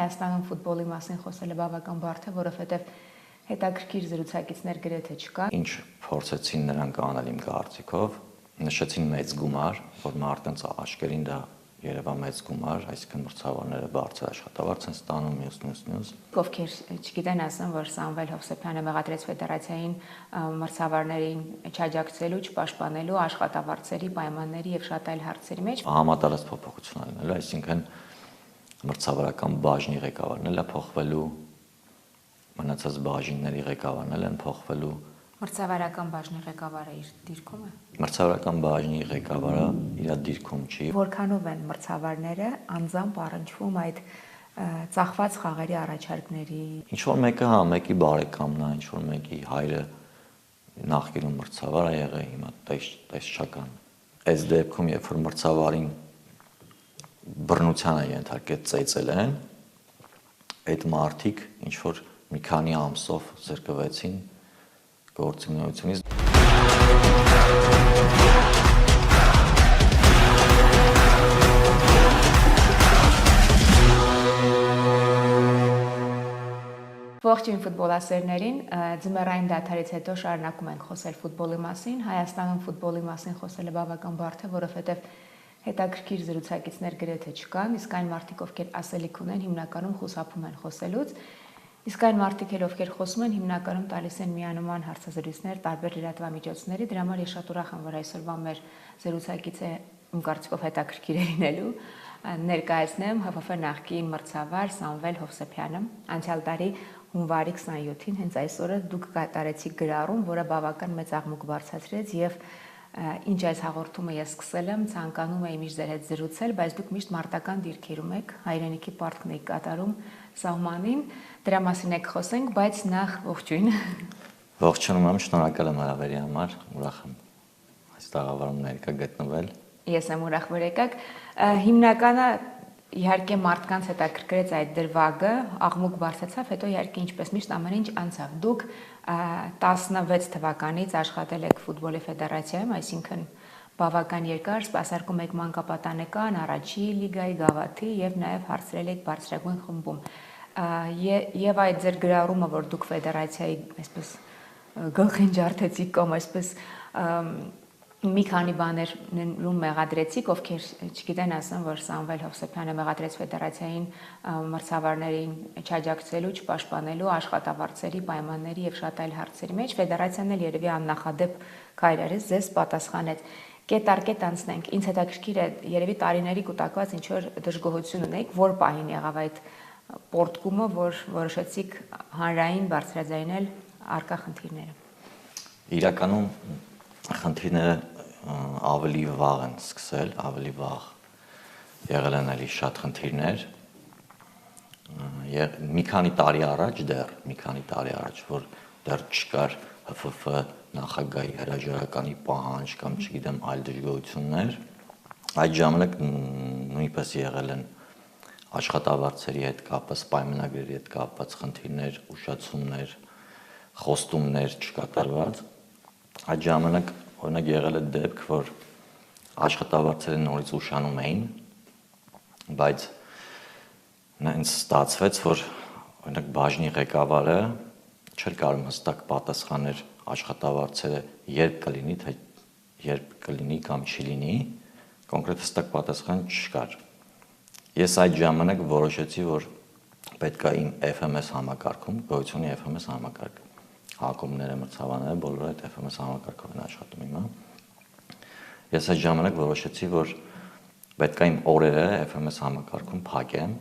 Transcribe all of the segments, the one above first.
Հայաստանում ֆուտբոլի մասին խոսելը բավական բարդ է, որովհետև հետաքրքիր զրուցակիցներ գրեթե չկա։ Ինչ փորձեցին նրանք անել իմ կարծիքով, նշեցին մեծ գումար, որ մարդկանց աչքերին դա երևա մեծ գումար, այսինքն մրցավարները բարձր աշխատավարձ են ստանում, մյուս։ Ովքեր չգիտեն, ասեմ, որ Սամվել Հովսեփյանը մեղադրեց ֆեդերացիային մրցավարներին չաջակցելու, չպաշտպանելու աշխատավարձերի, պայմանների եւ շատ այլ հարցերի մեջ։ Համատարած փոփոխություն ալնել, այսինքն մրցավարական բաժնի ղեկավարն էլ է փոխվելու, մնացած բաժինների ղեկավարն են փոխվելու։ Մրցավարական բաժնի ղեկավարը իր դիրքում է։ Մրցավարական բաժնի ղեկավարը իր դիրքում չի։ Որքանով են մրցավարները անձամբ առնչվում այդ ծախված խաղերի առաջարկների։ Ինչ որ մեկը հա, մեկի բարեկամն է, ինչ որ մեկի հայրը նախկինում մրցավար է եղել, հիմա տեսչական։ Այս դեպքում, երբ որ մրցավարին բռնության է ենթարկել, ծեծել են, այդ մարդիկ ինչ որ մի քանի ամսով զրկվեցին գործունեությունից։ Ողջույն ֆուտբոլասերներին, ձմեռային դադարից հետո շարունակում ենք խոսել ֆուտբոլի մասին։ Հայաստանում ֆուտբոլի մասին խոսելը բավական բարդ է, որովհետև հետաքրքիր զրուցակիցներ գրեթե չկան, իսկ այն մարդիկ, ովքեր ասելիք ունեն, հիմնականում խուսափում են խոսելուց։ Իսկ այն մարդիկ, ովքեր խոսում են, հիմնականում տալիս են միանման հարցազրույցներ տարբեր լրատվամիջոցների։ Դրա համար ես շատ ուրախ եմ, որ այսօրվա մեր զրուցակիցը իմ կարծիքով հետաքրքիր է լինելու։ Ներկայացնեմ ՀՖՖ նախկին մրցավար Սամվել Հովսեփյանը։ Անցյալ տարի հունվարի 27-ին հենց այս օրը դուք կատարեցիք գրառում, որը բավական մեծ աղմուկ բարձրացրեց եւ ինչ այս հաղորդումը ես սկսել եմ, ցանկանում եմ իր ձեր հետ զրուցել, բայց դուք միշտ մարտական դիրքերում եք, հայրենիքի պարտքն եք կատարում սահմանին, դրա մասին եք խոսենք, բայց նախ ողջույն։ Ողջունում եմ, շնորհակալ եմ հրավերի համար, ուրախ եմ այս տաղավարում ներկա գտնվել։ Ես եմ ուրախ, որ եկաք։ Հիմնականը իհարկե մարդկանց հետաքրքրեց այդ դրվագը, աղմուկ բարձրացավ, հետո իհարկե ինչպես միշտ ամեն ինչ անցավ։ Դուք 16 թվականից աշխատել եք ֆուտբոլի ֆեդերացիայում, այսինքն բավական երկար սպասարկում եք մանկապատանեկան, առաջի լիգայի, գավաթի եւ նաեւ հարցրել եք բարձրագույն խմբում։ Եվ այդ ձեր գրառումը, որ դուք ֆեդերացիայի այսպես գլխին ջարդեցիք կամ այսպես մի քանի բաներում մեղադրեցիք, ովքեր չգիտեն, ասեմ, որ Սամվել Հովսեփյանը մեղադրեց ֆեդերացիային մրցավարներին չաջակցելու, չպաշտպանելու, աշխատավարձերի, պայմանների եւ շատ այլ հարցերի մեջ։ Ֆեդերացիան էլ երևի աննախադեպ քայլ արեց, ձեզ պատասխանեց։ Կետ անցնենք։ Ինձ հետաքրքիր է, երևի տարիների կուտակված ինչ որ դժգոհություն ունեք, որ պահին եղավ այդ պորտկումը, որ որոշեցիք հանրային բարձրաձայնել արկա խնդիրները։ Իրականում խնդիրները ավելի վաղ են սկսել, ավելի վաղ եղել են էլի շատ խնդիրներ։ Մի քանի տարի առաջ, որ դեռ չկար ՀՖՖ նախագահի հրաժարականի պահանջ կամ չգիտեմ այլ դժգոհություններ, այդ ժամանակ նույնպես եղել են աշխատավարձերի հետ կապված, պայմանագրերի հետ կապված խնդիրներ, ուշացումներ, խոստումներ չկատարված։ Այդ ժամանակ օրինակ եղել է դեպք, որ աշխատավարձերը նորից ուշանում էին, բայց նենց ստացվեց, որ օրինակ բաժնի ղեկավարը չէր կարող հստակ պատասխանել աշխատավարձերը երբ կլինի կամ չի լինի, կոնկրետ հստակ պատասխան չկար։ Ես այդ ժամանակ որոշեցի, որ պետք է իմ FMS համակարգում, գոյությունի FMS համակարգ, հակումները, մրցավարները բոլորը այդ FMS համակարգով են աշխատում հիմա։ Ես այդ ժամանակ որոշեցի, որ պետք է իմ օրերը FMS համակարգում փակեմ,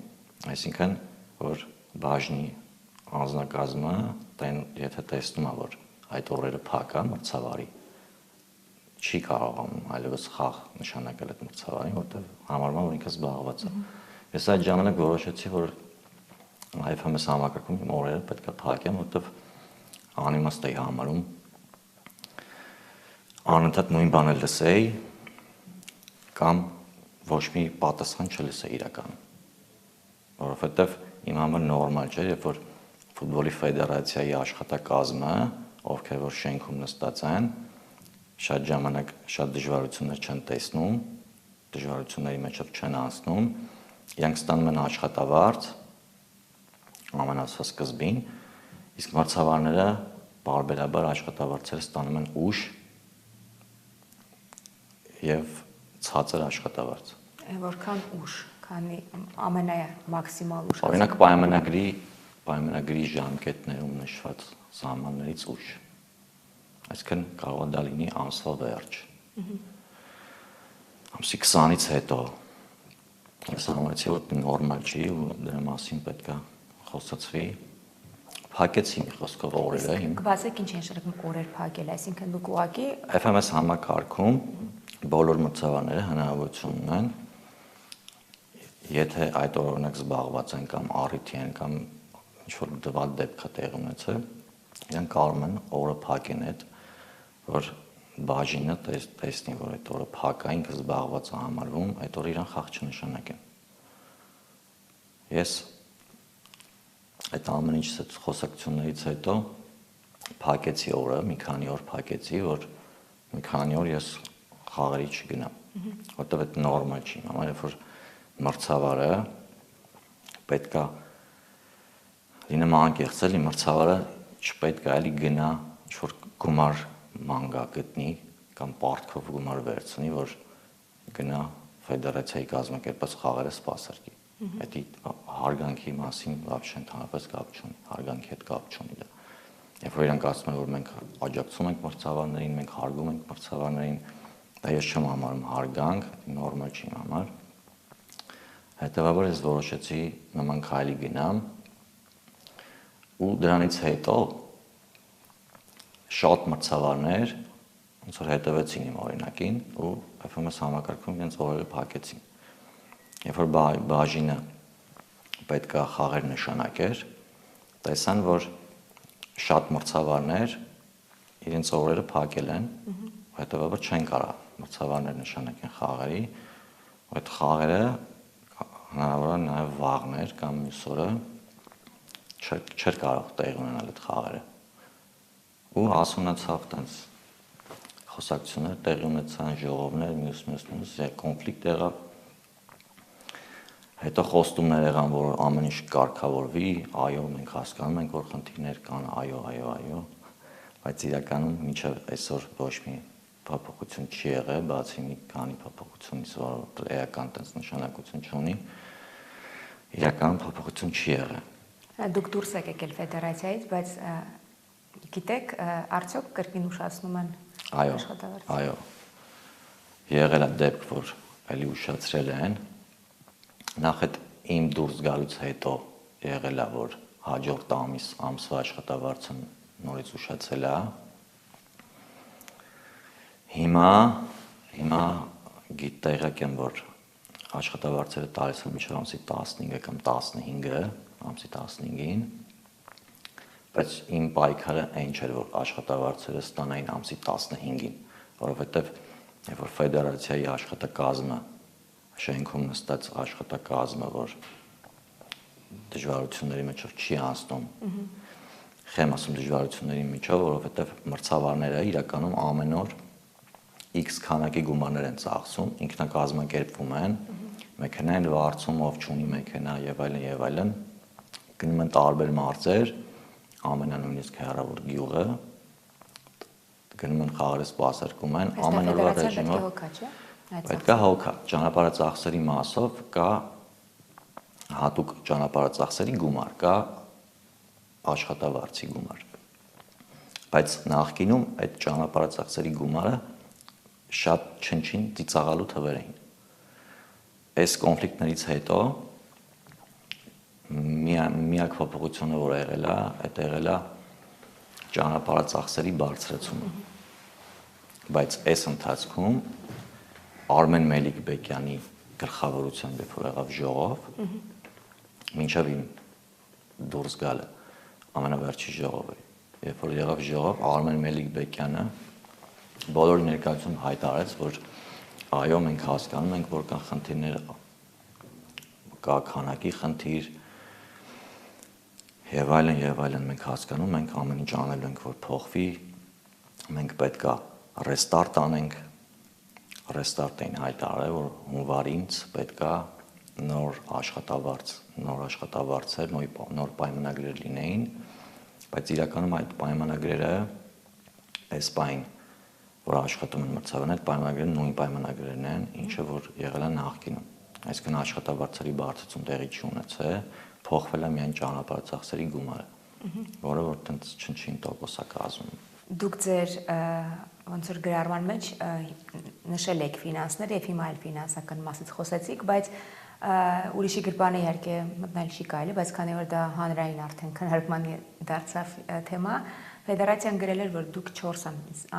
այսինքն որ բաժնի անձնակազմը եթե տեսնում է, որ այդ օրերը փակ է մրցավարի, չի կարողանում այլևս խաղ նշանակել այդ մրցավարին, որտեղ համարվում է, որ ինքը զբաղված է։ Ես այդ ժամանակ որոշեցի, որ FMS համակարգում իմ օրերը պետք է փակեմ, որտեղ անիմաստ էի համարում անընդհատ նույն բանը լսեի կամ ոչ մի պատասխան չլսեի իրականում, որովհետև իմ համար նորմալ չէր, երբ որ ֆուտբոլի ֆեդերացիայի աշխատակազմը, ովքեր որ շենքում նստած են, շատ ժամանակ շատ դժվարություններ չեն տեսնում, դժվարությունների մեջով չեն անցնում, իրենք ստանում են աշխատավարձ, ամենասկզբին, իսկ մրցավարները բարբերաբար աշխատավարձերը ստանում են ուշ եւ ցածր աշխատավարձ։ Որքան ուշ, քանի ամենամաքսիմալ ուշ։ Օրինակ պայմանագրի ժամկետներում նշված սահմաններից ուշ։ Այսինքն կարող է դա լինի ամսվա վերջ։ Ամսի 20-ից հետո ես համարեցի, որ նորմալ չի ու դրա մասին պետք է խոսացվի։ Փակեցի մի խոսքով օրերը իմ։ Կբացեք ինչ են շրջում օրեր փակել, այսինքն դուք ուղղակի FMS համակարգում բոլոր մրցավարները հնարավորություն ունեն, եթե այդ օրինակ զբաղված են կամ առիթի են կամ ինչ-որ դվալ դեպք է տեղի ունեցել, իրենք կարող են օրը փակեն այդ, որ բաժինը տեսնի, որ այդ օրը փակ է, ինքը զբաղված է համարվում, այդ օրը իրան խաղ չնշանակեն։ Ես այդ ամեն ինչ խոսակցություններից հետո փակեցի օրը, մի քանի օր փակեցի, որ մի քանի օր ես խաղերի չգնամ, որտեղ այդ նորմալ չի, համար երբ որ մրցավարը պետքա լինեմ անկեղծ, մրցավարը չպետք է էլի գնա ինչ-որ գումար մանգա գտնի կամ պարտքով գումար վերցնի, որ գնա ֆեդերացիայի կազմակերպած խաղերը սպասարկի։ Դա հարգանքի մասին вообще ընդհանրապես կապ չունի, հարգանքի հետ կապ չունի դա։ Երբ որ իրանք ասում են, որ մենք աջակցում ենք մրցավարներին, մենք հարգում ենք մրցավարներին, դա ես չեմ համարում հարգանք, նորմալ չի իմ համար։ Հետևաբար ես որոշեցի նման քայլի գնամ ու դրանից հետո շատ մրցավարներ ոնց որ հետևեցին իմ օրինակին ու FMS համակարգում իրենց օրերը փակեցին։ Երբ որ բաժինը պետք է խաղեր նշանակեր, տեսան, որ շատ մրցավարներ իրենց օրերը փակել են, հետևաբար չեն կարող մրցավարներ նշանակեն խաղերի, այդ խաղերը հնարավոր է նաև վաղներ կամ մյուս օրը չէր կարող տեղի ունենալ այդ խաղերը։ Ու հասունացավ տենց խոսակցություններ տեղի ունեցան, ժողովներ, մյուս կոնֆլիկտ եղավ։ Հետո խոստումներ եղան, որ ամեն ինչ կարգավորվի, այո, մենք հասկանում ենք, որ խնդիրներ կան, այո, բայց իրականում մինչև այսօր ոչ մի փոփոխություն չի եղել, բացի մի քանի փոփոխությունից, որ էական տես նշանակություն չունի, իրականում փոփոխություն չի եղել։ Դուք դուրս եք եկել ֆեդերացիայից, բայց գիտեք, արդյոք կրկին ուշացնում են աշխատավարձը։ Այո։ Եղել է դեպք, որ էլի ուշացրել են։ Նախ այդ իմ դուրս գալուց հետո եղել է, որ հաջորդ ամսվա աշխատավարձը նորից ուշացել է։ Հիմա տեղյակ եմ, որ աշխատավարձերը տալիս են մինչև ամսի 15-ը կամ 15-ը, ամսի 15-ին, բայց իմ պայքարը այն չէր, որ աշխատավարձերը ստանային ամսի 15-ին, որովհետև երբ որ ֆեդերացիայի աշխատակազմը, շենքում նստած աշխատակազմը, որ դժվարությունների միջով չի անցնում, խեմ ասում դժվարությունների միջով, որովհետև մրցավարները իրականում ամեն օր X քանակի գումարներ են ծախսում, ինքնակազմակերպվում են, մեքենա են վարձում, ով չունի մեքենա եւ այլն, գնում են տարբեր մարզեր, ամենանույնիսկ հեռավոր գյուղը, գնում են խաղերը սպասարկում են, ամեն օրվա ռեժիմով։ Պետք է հոգա, ճանապարհածախսերի մասով կա հատուկ ճանապարհածախսերի գումար, կա աշխատավարձի գումար։ Բայց նախկինում այդ ճանապարհածախսերի գումարը շատ չնչին ծիծաղալու թվեր էին։ Այս կոնֆլիկտներից հետո միակ փոփոխությունը, որ եղել է, այդ եղել է ճանապարհածախսերի բարձրացումը։ Բայց այս ընթացքում Արմեն Մելիք-Բեկյանի գլխավորությամբ, երբ որ եղավ ժողով, մինչև իմ դուրս գալը ամենավերջի ժողովը, երբ որ եղավ ժողով, Արմեն Մելիք-Բեկյանը բոլորի ներկայացում հայտարարեց, որ այո, մենք հասկանում ենք, որ կան խնդիրներ, կա քանակի խնդիր եւ այլն, մենք հասկանում ենք, ամեն ինչ անելու ենք, որ փոխվի, մենք պետք է ռեստարտ անենք, ռեստարտ էին հայտարարել, որ հունվարից պետք է նոր աշխատավարձ նոր աշխատավարձեր, նոր պայմանագրեր լինեին, բայց իրականում այդ պայմանագրերը այս պայն, որ աշխատում են մրցավարներ, պայմանագրերը նույն պայմանագրերն են, ինչը որ եղել է նախկինում։ Այսինքն աշխատավարձերի բարձրացում տեղի չունեցել, փոխվել է միայն ճանապարհածախսերի գումարը, որը որ տենց չնչին տոկոս է կազմում։ Դուք ձեր ոնց որ գրառման մեջ նշել եք ֆինանսներ եւ հիմա այլ ֆինանսական մասից խոսեցիք, բայց ուրիշի գրպանը իհարկե մտնել չի կարելի, բայց քանի որ դա հանրային արդեն քննարկման դարձավ թեմա, ֆեդերացիան գրել էր, որ դուք 4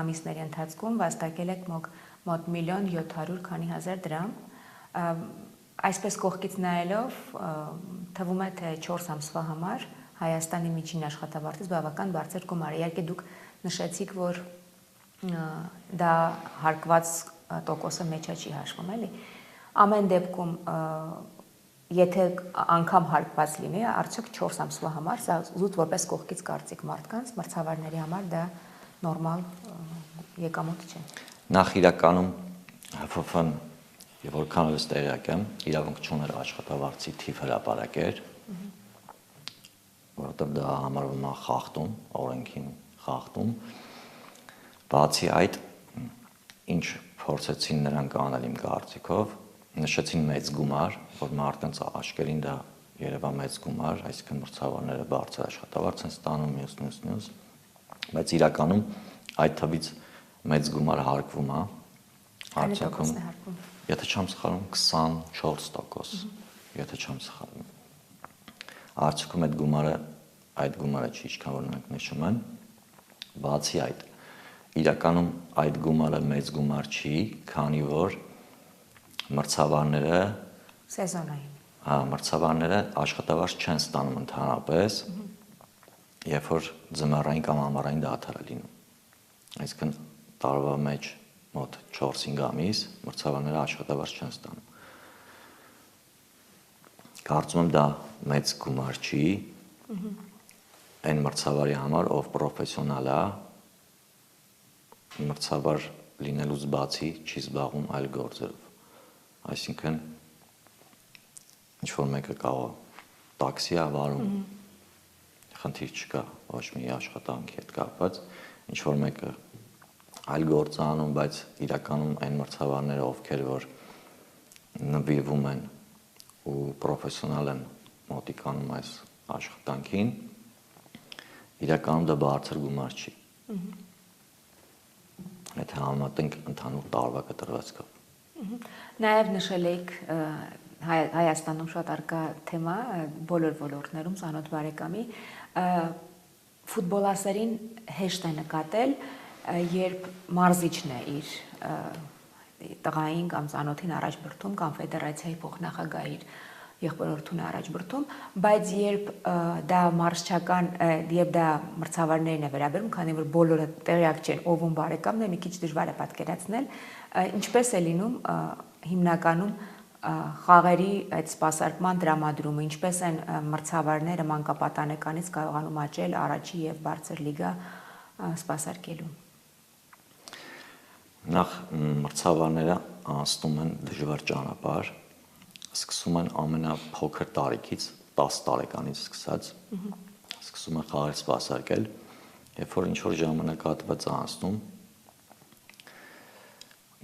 ամիսների ընթացքում վաստակել եք մոտ 1.700.000 դրամ։ Այսպես կողքից նայելով թվում է, թե 4 ամսվա համար Հայաստանի միջին աշխատավարձից բավական բարձր գումար է։ Իհարկե դուք նշեցիք, որ դա հարկված տոկոսը մեջա չի հաշվում, էլի։ Ամեն դեպքում, եթե անգամ հարկված լինի, արդյոք 4 ամսվա համար, սա զուտ որպես կողքից կարծիք մարդկանց, մրցավարների համար դա նորմալ եկամուտ չէ։ Նախ իրականում ՀՖՖ-ն, եւ որքանով տեղյակ եմ, իրավունք չուներ աշխատավարձի թիվ հրապարակեր, որովհետեւ դա համարվում է խախտում, օրենքին խախտում։ Բացի այդ, ինչ փորձեցին նրանք անել իմ կարծիքով, նշեցին մեծ գումար, որ մարդկանց աչքերին դա երևա մեծ գումար, այսինքն մրցավարները բարձր աշխատավարձ են ստանում, մյուս, բայց իրականում այդ թվից մեծ գումար հարկվում է, արդյունքում, եթե չեմ սխալվում, 24%, եթե չեմ սխալվում։ Արդյունքում այդ գումարը չի, ինչքան որ նրանք նշում են, բացի այդ, իրականում այդ գումարը մեծ գումար չի, քանի որ մրցավարները սեզոնային։ Հա, մրցավարները աշխատավարձ չեն ստանում ընդհանրապես, երբ որ ձմեռային կամ ամառային դադար է լինում։ Այսինքն տարվա մեջ մոտ 4-5 ամիս մրցավարները աշխատավարձ չեն ստանում։ Կարծում եմ դա մեծ գումար չի, այն մրցավարի համար, ով պրոֆեսիոնալ է, մրցավար լինելուց բացի չի զբաղվում այլ գործերով։ Այսինքն ինչ-որ մեկը կարող տաքսի է վարում, խնդիր չկա ոչ մի աշխատանքի հետ կապված, ինչ-որ մեկը այլ գործ անում, բայց իրականում այն մրցավարները, ովքեր որ նվիրվում են ու պրոֆեսիոնալ են մոտիկանում այս աշխատանքին, իրականում դա բարձր գումար չի։ Եթե համատենք ընդհանուր տարվա կտրվածքով։ Նաև նշել եք Հայաստանում շատ արկա թեմա բոլոր ոլորտներում ծանոթ բարեկամի ֆուտբոլասերին հեշտ է նկատել, երբ մարզիչն է իր տղային կամ ծանոթին առաջ բրդում կամ ֆեդերացիայի փոխնախագահ իր եղբորորդուն առաջ բրդում, բայց երբ դա մարզչական, երբ դա մրցավարներին է վերաբերում, քանի որ բոլորը տեղյակ չեն ով ում բարեկամն է, մի քիչ դժվար է պատկերացնել, ինչպես է լինում հիմնականում խաղերի այդ սպասարկման տրամադրումը, ինչպես են մրցավարները մանկապատանեկանից կարողանում աճել առաջի եւ բարձր լիգա սպասարկելու։ Նախ մրցավարները անցնում են դժվար ճանապարհ, սկսում են ամենափոքր տարիքից 10 տարեկանից սկսած, սկսում են խաղեր սպասարկել, երբ որ ինչ-որ ժամանակահատված անցնում,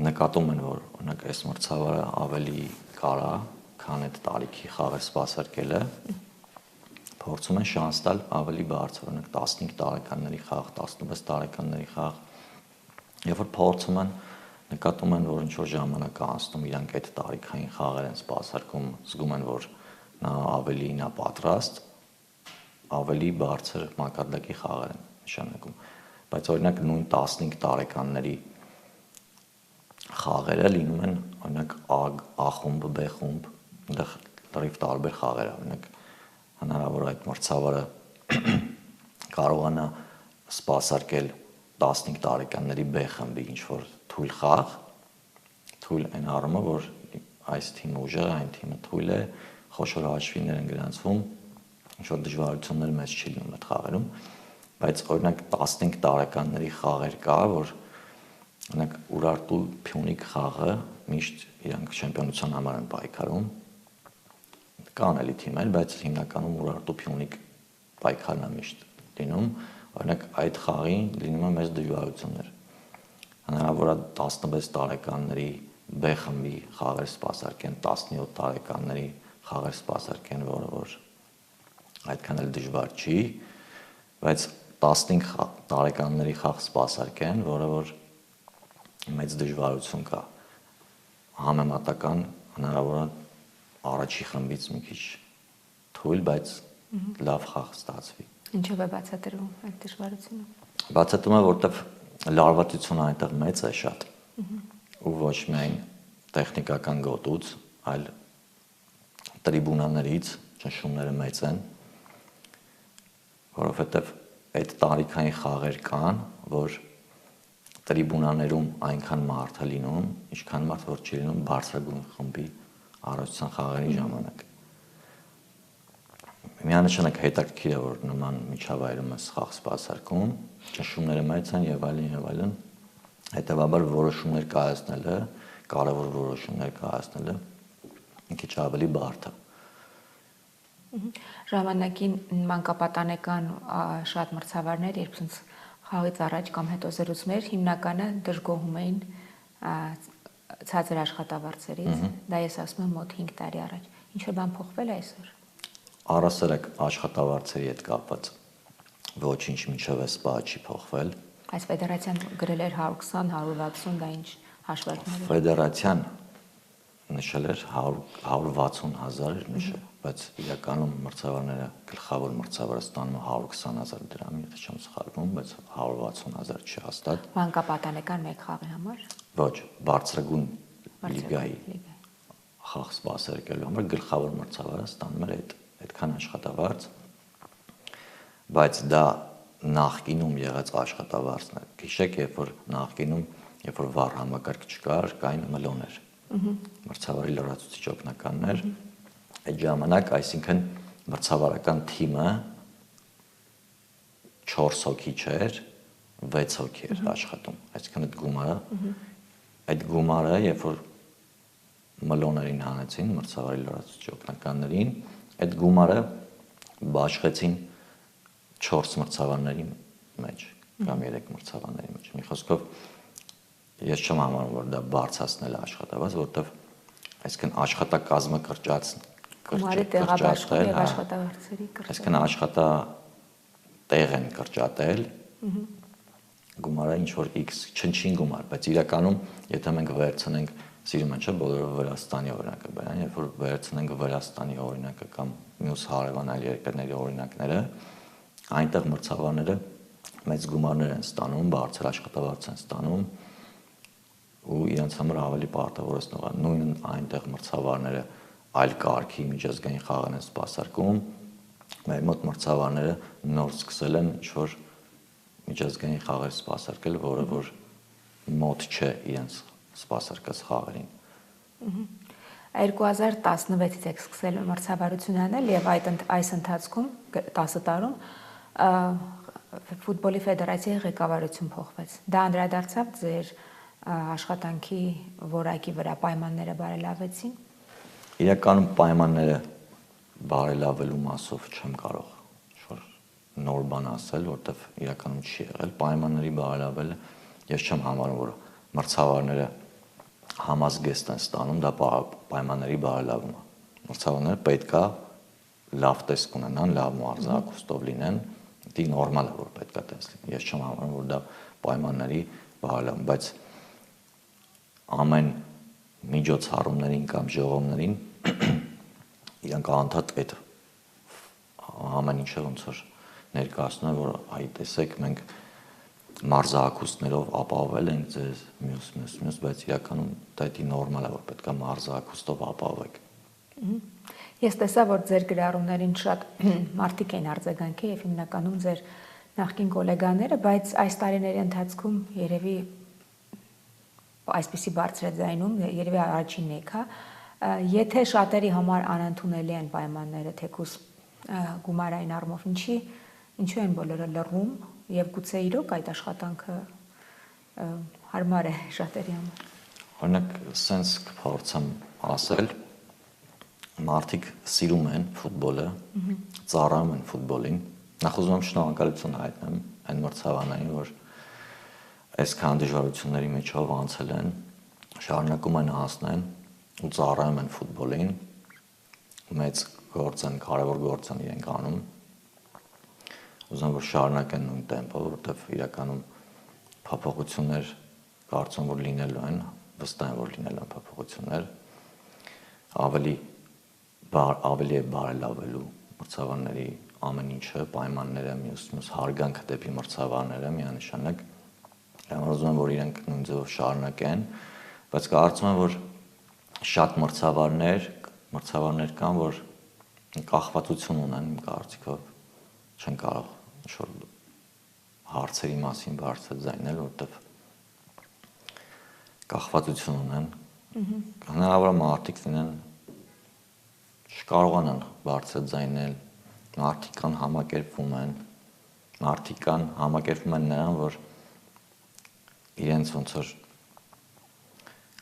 նկատում են, որ օրինակ այս մրցավարը ավելի կարա, քան այդ տարիքի խաղեր սպասարկելը, փորձում են շանս տալ ավելի բարձր, օրինակ 15 տարեկանների խաղ, 16 տարեկանների խաղ, երբ որ փորձում են, նկատում են, որ ինչ-որ ժամանակ անցնում, իրանք այդ տարիքային խաղեր են սպասարկում, զգում են, որ նա ավելին է պատրաստ, ավելի բարձր մակարդակի խաղեր են նշանակում, բայց օրինակ նույն 15 տարեկանների խաղերը լինում են, օրինակ A խումբ, B խումբ, այնտեղ լրիվ տարբեր խաղեր է, օրինակ հնարավոր այդ մրցավարը կարողանա սպասարկել 15 տարեկանների B խմբի ինչ-որ թույլ խաղ, թույլ այն առումը, որ այս թիմը ուժեղ է, այն թիմը թույլ է, խոշոր հաշվիներ են գրանցվում, ինչ-որ դժվարություններ մեծ չի լինում այդ խաղերում, բայց օրինակ 15 տարեկանների խաղեր կա, որ օրինակ Ուրարտու Փյունիկ խաղը միշտ իրանք չեմպիոնության համար են պայքարում, Կան էլի թիմեր, բայց հիմնականում Ուրարտու Փյունիկ պայքարն է միշտ լինում, օրինակ այդ խաղին լինում է մեծ դժվարություններ։ Հնարավոր է 16 տարեկանների B խմբի խաղեր սպասարկեն, 17 տարեկանների խաղեր սպասարկեն, որը որ այդքան էլ դժվար չի, բայց 15 տարեկանների խաղ սպասարկեն, որը որ մեծ դժվարություն կա։ Համեմատական հնարավոր է առաջի խմբից մի քիչ թույլ, բայց լավ խաղ ստացվի։ Ինչով է բացատրվում այդ դժվարությունը։ Բացատրում է, որտեվ լարվածությունը այնտեղ մեծ է շատ։ Ու ոչ միայն տեխնիկական գոտուց, այլ տրիբունաներից ճնշումները մեծ են, որովհետև այդ տարիքային խաղեր կան, որ տրիբունաներում այնքան մարդ է լինում, ինչքան մարդ որ չի լինում բարձրագույն խմբի առաջության խաղերի ժամանակ։ Միանշանակ հետաքրքիր է, որ նման միջավայրում է խաղ սպասարկում, ճնշումները մեծ են եւ այլն, հետեւաբար որոշումներ կայացնելը, կարևոր որոշումներ կայացնելը մի քիչ ավելի բարդ է։ Ժամանակին մանկապատանեկան շատ մրցավարներ, երբ ցած խաղից առաջ կամ հետո զրուցումներ հիմնականը դժգոհում էին ցածր աշխատավարձերից։ Դա ես ասում եմ մոտ 5 տարի առաջ։ Ինչ-որ բան փոխվել է այսօր։ Առասարակ աշխատավարձերի հետ կապված ոչինչ մինչև այսպա չի փոխվել։ Այս ֆեդերացիան գրել էր 120, 160, դա ինչ հաշվարկներ։ Ֆեդերացիան նշել էր 160,000 էր նշել, բայց իրականում մրցավարները գլխավոր մրցավարը ստանում է 120,000 դրամ, եթե չեմ սխալվում, բայց 160,000 չի հաստատ։ Մանկապատանեկան մեկ խաղի համար։ Ոչ, բարձրագույն լիգայի խաղ սպասարկելու համար գլխավոր մրցավարը ստանում էր այդքան աշխատավարձ, բայց դա նախկինում եղած աշխատավարձն է։ Հիշեք, երբ որ նախկինում, երբ որ վառ համակարգ չկար, կային մլոներ։ Մրցավարի լրացուցիչ օգնականներ, այդ ժամանակ, այսինքն մրցավարական թիմը 4 հոգի չէր, 6 հոգի էր աշխատում, այսինքն այդ գումարը, երբ որ մլոներին հանեցին, մրցավարի լրացուցիչ օգնականներին, այդ գումարը բաշխեցին 4 մրցավարների մեջ կամ 3 մրցավարների մեջ։ Մի խոսքով ես չեմ համարում, որ դա բարձրացնել է աշխատավարձ, որովհետև այսինքն աշխատակազմը տեղաբաշխում եւ աշխատավարձերի կրճատել։ Այսինքն աշխատատեղ են կրճատել, գումարը ինչ որ X չնչին գումար, բայց իրականում եթե մենք վերցնենք, սիրում են չէ բոլորը Վրաստանի օրինակը բերան, երբ որ վերցնենք Վրաստանի օրինակը կամ մյուս հարևան այլ երկրների օրինակները, այնտեղ մրցավարները մեծ գումարներ են ստանում, բարձր աշխատավարձ են ստանում ու իրենց համար ավելի պարտավորեցնող է։ Նույն այնտեղ մրցավարները այլ կարգի միջազգային խաղեր են սպասարկում, մեր մոտ մրցավարները նոր սկսել են ինչ-որ միջազգային խաղեր սպասարկել, որը որ մոտ չէ իրենց սպասարկած խաղերին։ 2016-ից եք սկսել մրցավարություն անել եւ այս ընթացքում 10 տարում ֆուտբոլի ֆեդերացիայի ղեկավարություն փոխվեց։ Դա անդրադարձավ ձեր աշխատանքի որակի վրա, պայմանները բարելավեցին։ Իրականում պայմանները բարելավելու մասով չեմ կարող ինչ-որ նոր բան ասել, որտեվ իրականում չի եղել պայմանների բարելավելը։ Ես չեմ համարում, որ մրցավարները համազգեստ են ստանում, դա պայմանների բարելավում է։ Մրցավարները պետք է լավ տեսք ունենան, լավ մարզահագուստով լինեն, դա նորմալ է, որ պետք է տես լինի։ Ես չեմ համարում, որ դա պայմանների բարելավում, բայց ամեն միջոցառումներին կամ ժողովներին իրանք անդադ այդ ամեն ինչը ոնց որ ներկայացնում են, որ այ տեսեք մենք մարզահագուստներով ապահովել ենք ձեզ մյուս, բայց իրականում դա դի նորմալ է, որ պետք է մարզահագուստով ապահովեք։ Ես տեսա, որ ձեր գրառումներին շատ մարդիկ են արձագանքել եւ հիմնականում ձեր նախկին գոլեգաները, բայց այս տարիների ընթացքում երևի այսպիսի բարձրաձայնում, երևի առաջինն եք, հա, եթե շատերի համար անընդունելի են պայմանները, թեկուզ գումարային առումով, ինչու են բոլորը լռում եւ գուցե իրոք այդ աշխատանքը հարմար է շատերի համար։ Օրինակ, սենց կփորձեմ ասել, մարդիկ սիրում են ֆուտբոլը, ծառայում են ֆուտբոլին։ Նախ ուզում եմ շնորհակալություն հայտնեմ այն մրցավարներին, որ այսքան դժվարությունների միջով անցել են, շարունակում են հասնեն ու ծառայում են ֆուտբոլին։ Մեծ գործ են, կարևոր գործ են իրենք անում։ Ուզում եմ որ շարունակեն նույն տեմպով, որովհետև իրականում փոփոխություններ կարծում որ լինելու են, վստահ եմ որ լինելու են փոփոխություններ, ավելի է բարելավելու մրցավարների ամեն ինչը, պայմանները, մյուս հարգանքը դեպի մրցավարները միանշանակ։ Համար ուզում եմ որ իրենք նույն ձևով շարունակեն, բայց կարծում եմ որ շատ մրցավարներ կան, որ կախվածություն ունեն իմ կարծիքով, չեն կարող ինչ-որ հարցերի մասին բարձր ձայնել, որովհետև կախվածություն ունեն։ Հնարավոր է մարդիկ լինեն չկարողանան բարձր ձայնել, մարդիկ կան համակերպվում են նրան, որ իրենց ոնց որ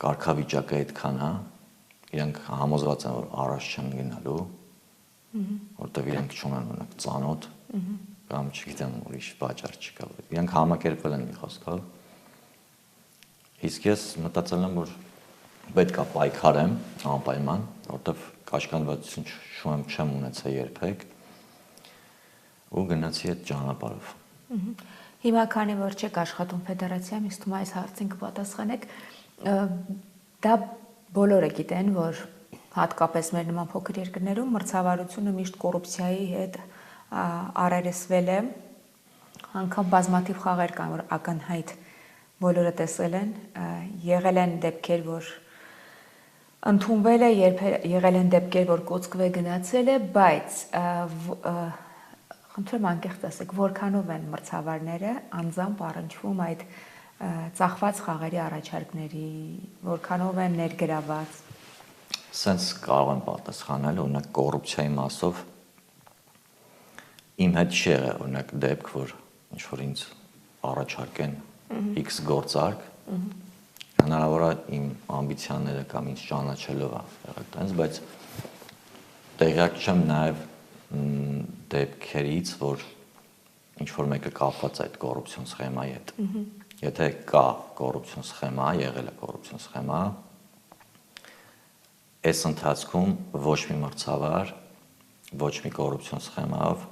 կարգավիճակը այդքան է, իրենք համոզված են որ առաջ չեն գնալու, որտեղ իրենք չունեն օրինակ ծանոթ կամ չգիտեմ ուրիշ պատճառ չկա, իրենք համակերպվել են մի խոսքով։ Իսկ ես մտածել եմ որ պետք է պայքարեմ անպայման, որտեղ կաշկանդվածություն չեմ ունեցել երբեք ու գնացի այդ ճանապարհով։ Հիմա քանի որ չեք աշխատում ֆեդերացիայում, իսկ դու այս հարցին կպատասխանեք, դա բոլորը գիտեն, որ հատկապես մեր նման փոքր երկրներում մրցավարությունը միշտ կոռուպցիայի հետ առերեսվել է, անգամ բազմաթիվ խաղեր կան, որ ակնհայտ բոլորը տեսել են, եղել են դեպքեր, որ ընդունվել է, եղել են դեպքեր, որ կոծկվե գնացել է, բայց խնդրեմ անկեղծ ասեք, որքանով են մրցավարները անձամբ առնչվում այդ ծախված խաղերի առաջարկների, որքանով են ներգրաված։ Սենց կարող եմ պատասխանել, օրինակ կոռուպցիայի մասով իմ հետ չի եղել օրինակ դեպք, որ ինչ-որ ինձ առաջարկեն X գործարք, հնարավոր է իմ ամբիցիաները կամ ինձ ճանաչելով է եղել տենց, բայց տեղյակ չեմ նաև դեպքերից, որ ինչ-որ մեկը կապված այդ կոռուպցիոն սխեմայի հետ։ Եթե կա կոռուպցիոն սխեմա, եղել է կոռուպցիոն սխեմա, այս ընթացքում ոչ մի մրցավար, ոչ մի կոռուպցիոն սխեմայով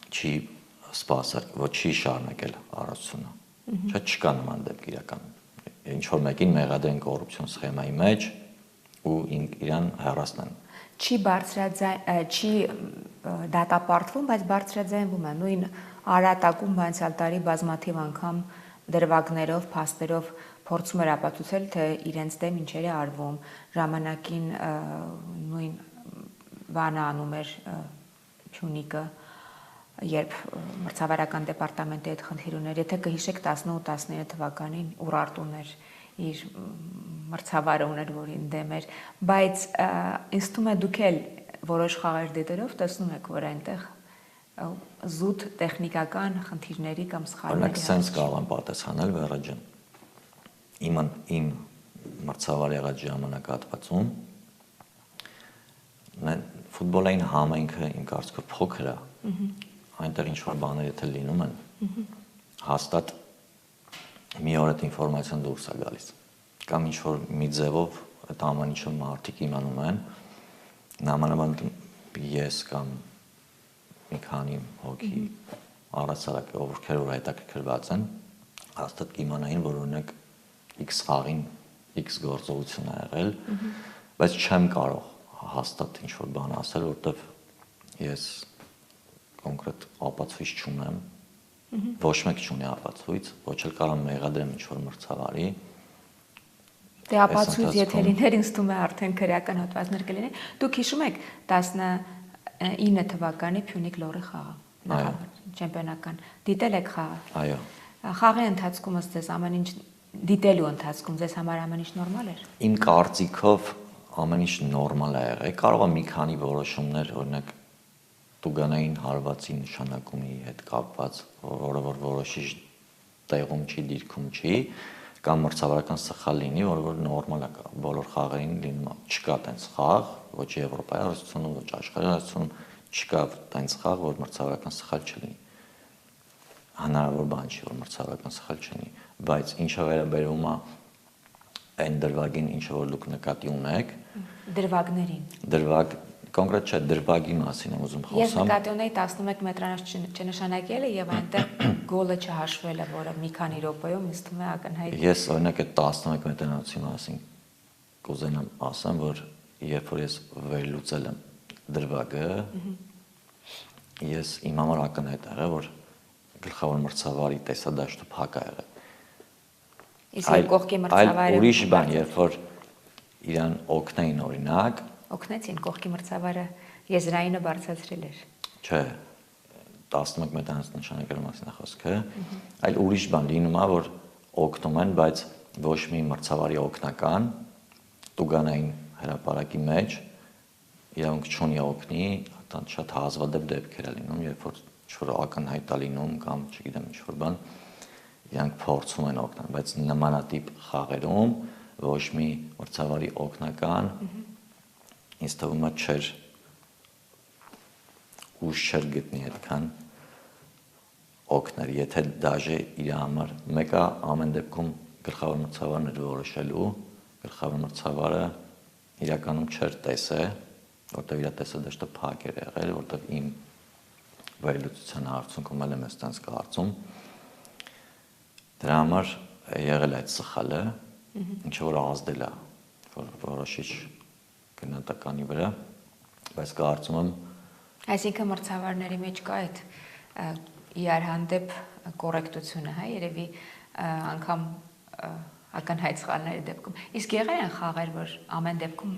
չի սպասել, ոչ չի շարունակել առողջությունը։ Չէ, չկա նման դեպք իրականում։ Ինչ-որ մեկին մեղադրեն կոռուպցիոն սխեմայի մեջ ու իրան հեռացնեն։ Չի դատապարտվում, բայց բարձրաձայնվում է նույն Արարատակում անցյալ տարի բազմաթիվ անգամ դրվագներով, փաստերով փորձում էր ապացուցել, թե իրենց դեմ ինչեր է արվում, ժամանակին նույն բանը անում էր Փյունիկը, երբ մրցավարական դեպարտամենտի հետ խնդիր ուներ, եթե կհիշեք 18-19 թվականին Ուրարտուն էր իր մրցավարը ուներ, որին դեմ էր, բայց ինձ թվում է դուք էլ որոշ խաղեր դիտելով տեսնում եք, որ այնտեղ զուտ տեխնիկական խնդիրների կամ սխալների։ Օրինակ սենց կարող եմ պատասխանել Վերա ջան։ Իմ մրցավար եղած ժամանակահատվածում ֆուտբոլային համայնքը իմ կարծիքով փոքր է։ Այնտեղ ինչ-որ բաներ եթե լինում են, հաստատ մի օր այդ ինֆորմացիան դուրս է գալիս։ Կամ ինչ-որ մի ձևով այդ ամեն ինչը մարդիկ իմանում են, նամանավանդ ես կամ մի քանի հոգի առասարակ ովքեր որ հետաքրքրված են, հաստատ կիմանային, որ օրինակ X խաղին X գործողություն է եղել, բայց չեմ կարող հաստատ ինչ-որ բան ասել, որովհետև ես կոնկրետ ապացույց չունեմ, ոչ մեկ չունի ապացույց, ոչ էլ կարող մեղադրեմ ինչ-որ մրցավարի։ Դե ապացույց եթե լիներ, ինձ թվում է արդեն քրեական հոդվածներ կլինեն։ Դուք հիշում եք 19 թվականի Փյունիկ Լոռի խաղը, չեմպիոնական։ Դիտել եք խաղը։ Այո։ Խաղի ընթացքում ըստ ձեզ ամեն ինչ դիտելու ընթացքում ձեզ համար ամեն ինչ նորմալ էր։ Իմ կարծիքով ամեն ինչ նորմալ է եղել։ Կարող է մի քանի որոշումներ, օրինակ տուգանային հարվածի նշանակումի հետ կապված, որը որ որոշիչ տեղում չի, դիրքում չի, կամ մրցավարական սխալ լինի, որ նորմալ է բոլոր խաղերին լինում, չկա տենց խաղ, ոչ Եվրոպայի հարստությունում, ոչ աշխարհի հարստությունում չկա տենց խաղ, որ մրցավարական սխալ չլինի։ Հնարավոր բան չի, որ մրցավարական սխալ չլինի, բայց ինչը վերաբերում է այն դրվագին, ինչը որ դուք նկատի ունեք, դրվագներին։ Կոնկրետ չէ, դրվագի մասին եմ ուզում խոսամ։ Ես նկատի ունեի 11 մետրանոց չնշանակելը եւ այնտեղ գոլը չհաշվելը, որը մի քանի րոպեում ինձ թվում է ակնհայտ։ Ես օրինակ այդ 11 մետրանոցի մասին կուզենամ ասեմ, որ երբ որ ես վերլուծել եմ դրվագը, ես իմ համար ակնհայտ եղա, որ գլխավոր մրցավարի տեսադաշտը փակ է եղել։ Իսկ կողքի մրցավարը այլ ուրիշ բան, երբ որ իրան օգնեին օրինակ, օգնեցին կողքի մրցավարը եզրայինը բարձրացրել էր։ Չէ, 11 մետրանոց նշանակելու մասին է խոսքը, այլ ուրիշ բան լինում է, որ օգնում են, բայց ոչ մի մրցավարի օգնական տուգանային հրապարակի մեջ իրավունք չունի օգնի, շատ հազվադեպ դեպքեր է լինում, երբ որ ինչ-որ ակնհայտ է լինում կամ չգիտեմ ինչ-որ բան, իրանք փորձում են օգնել, բայց նմանատիպ խաղերում ոչ մի մրցավարի օգնական ինձ թվում է ուժ չէր գտնի այդքան օգներ, եթե դաժե իր համար մեկը ամեն դեպքում գլխավոր մրցավարն էր որոշելու, գլխավոր մրցավարը իրականում չէր տեսե, որտեղ իր տեսադաշտը փակ էր եղել, որտեղ իմ վերլուծության արդյունքում էլ եմ այստենց կարծում, դրա համար եղել այդ սխալը, ինչը որ ազդել է որոշիչ գնահատականի վրա, բայց կարծում եմ Այսինքն մրցավարների մեջ կա այդ իրար հանդեպ կոռեկտությունը, հա, երևի անգամ ակնհայտ սխալների դեպքում։ Իսկ եղել են խաղեր, որ ամեն դեպքում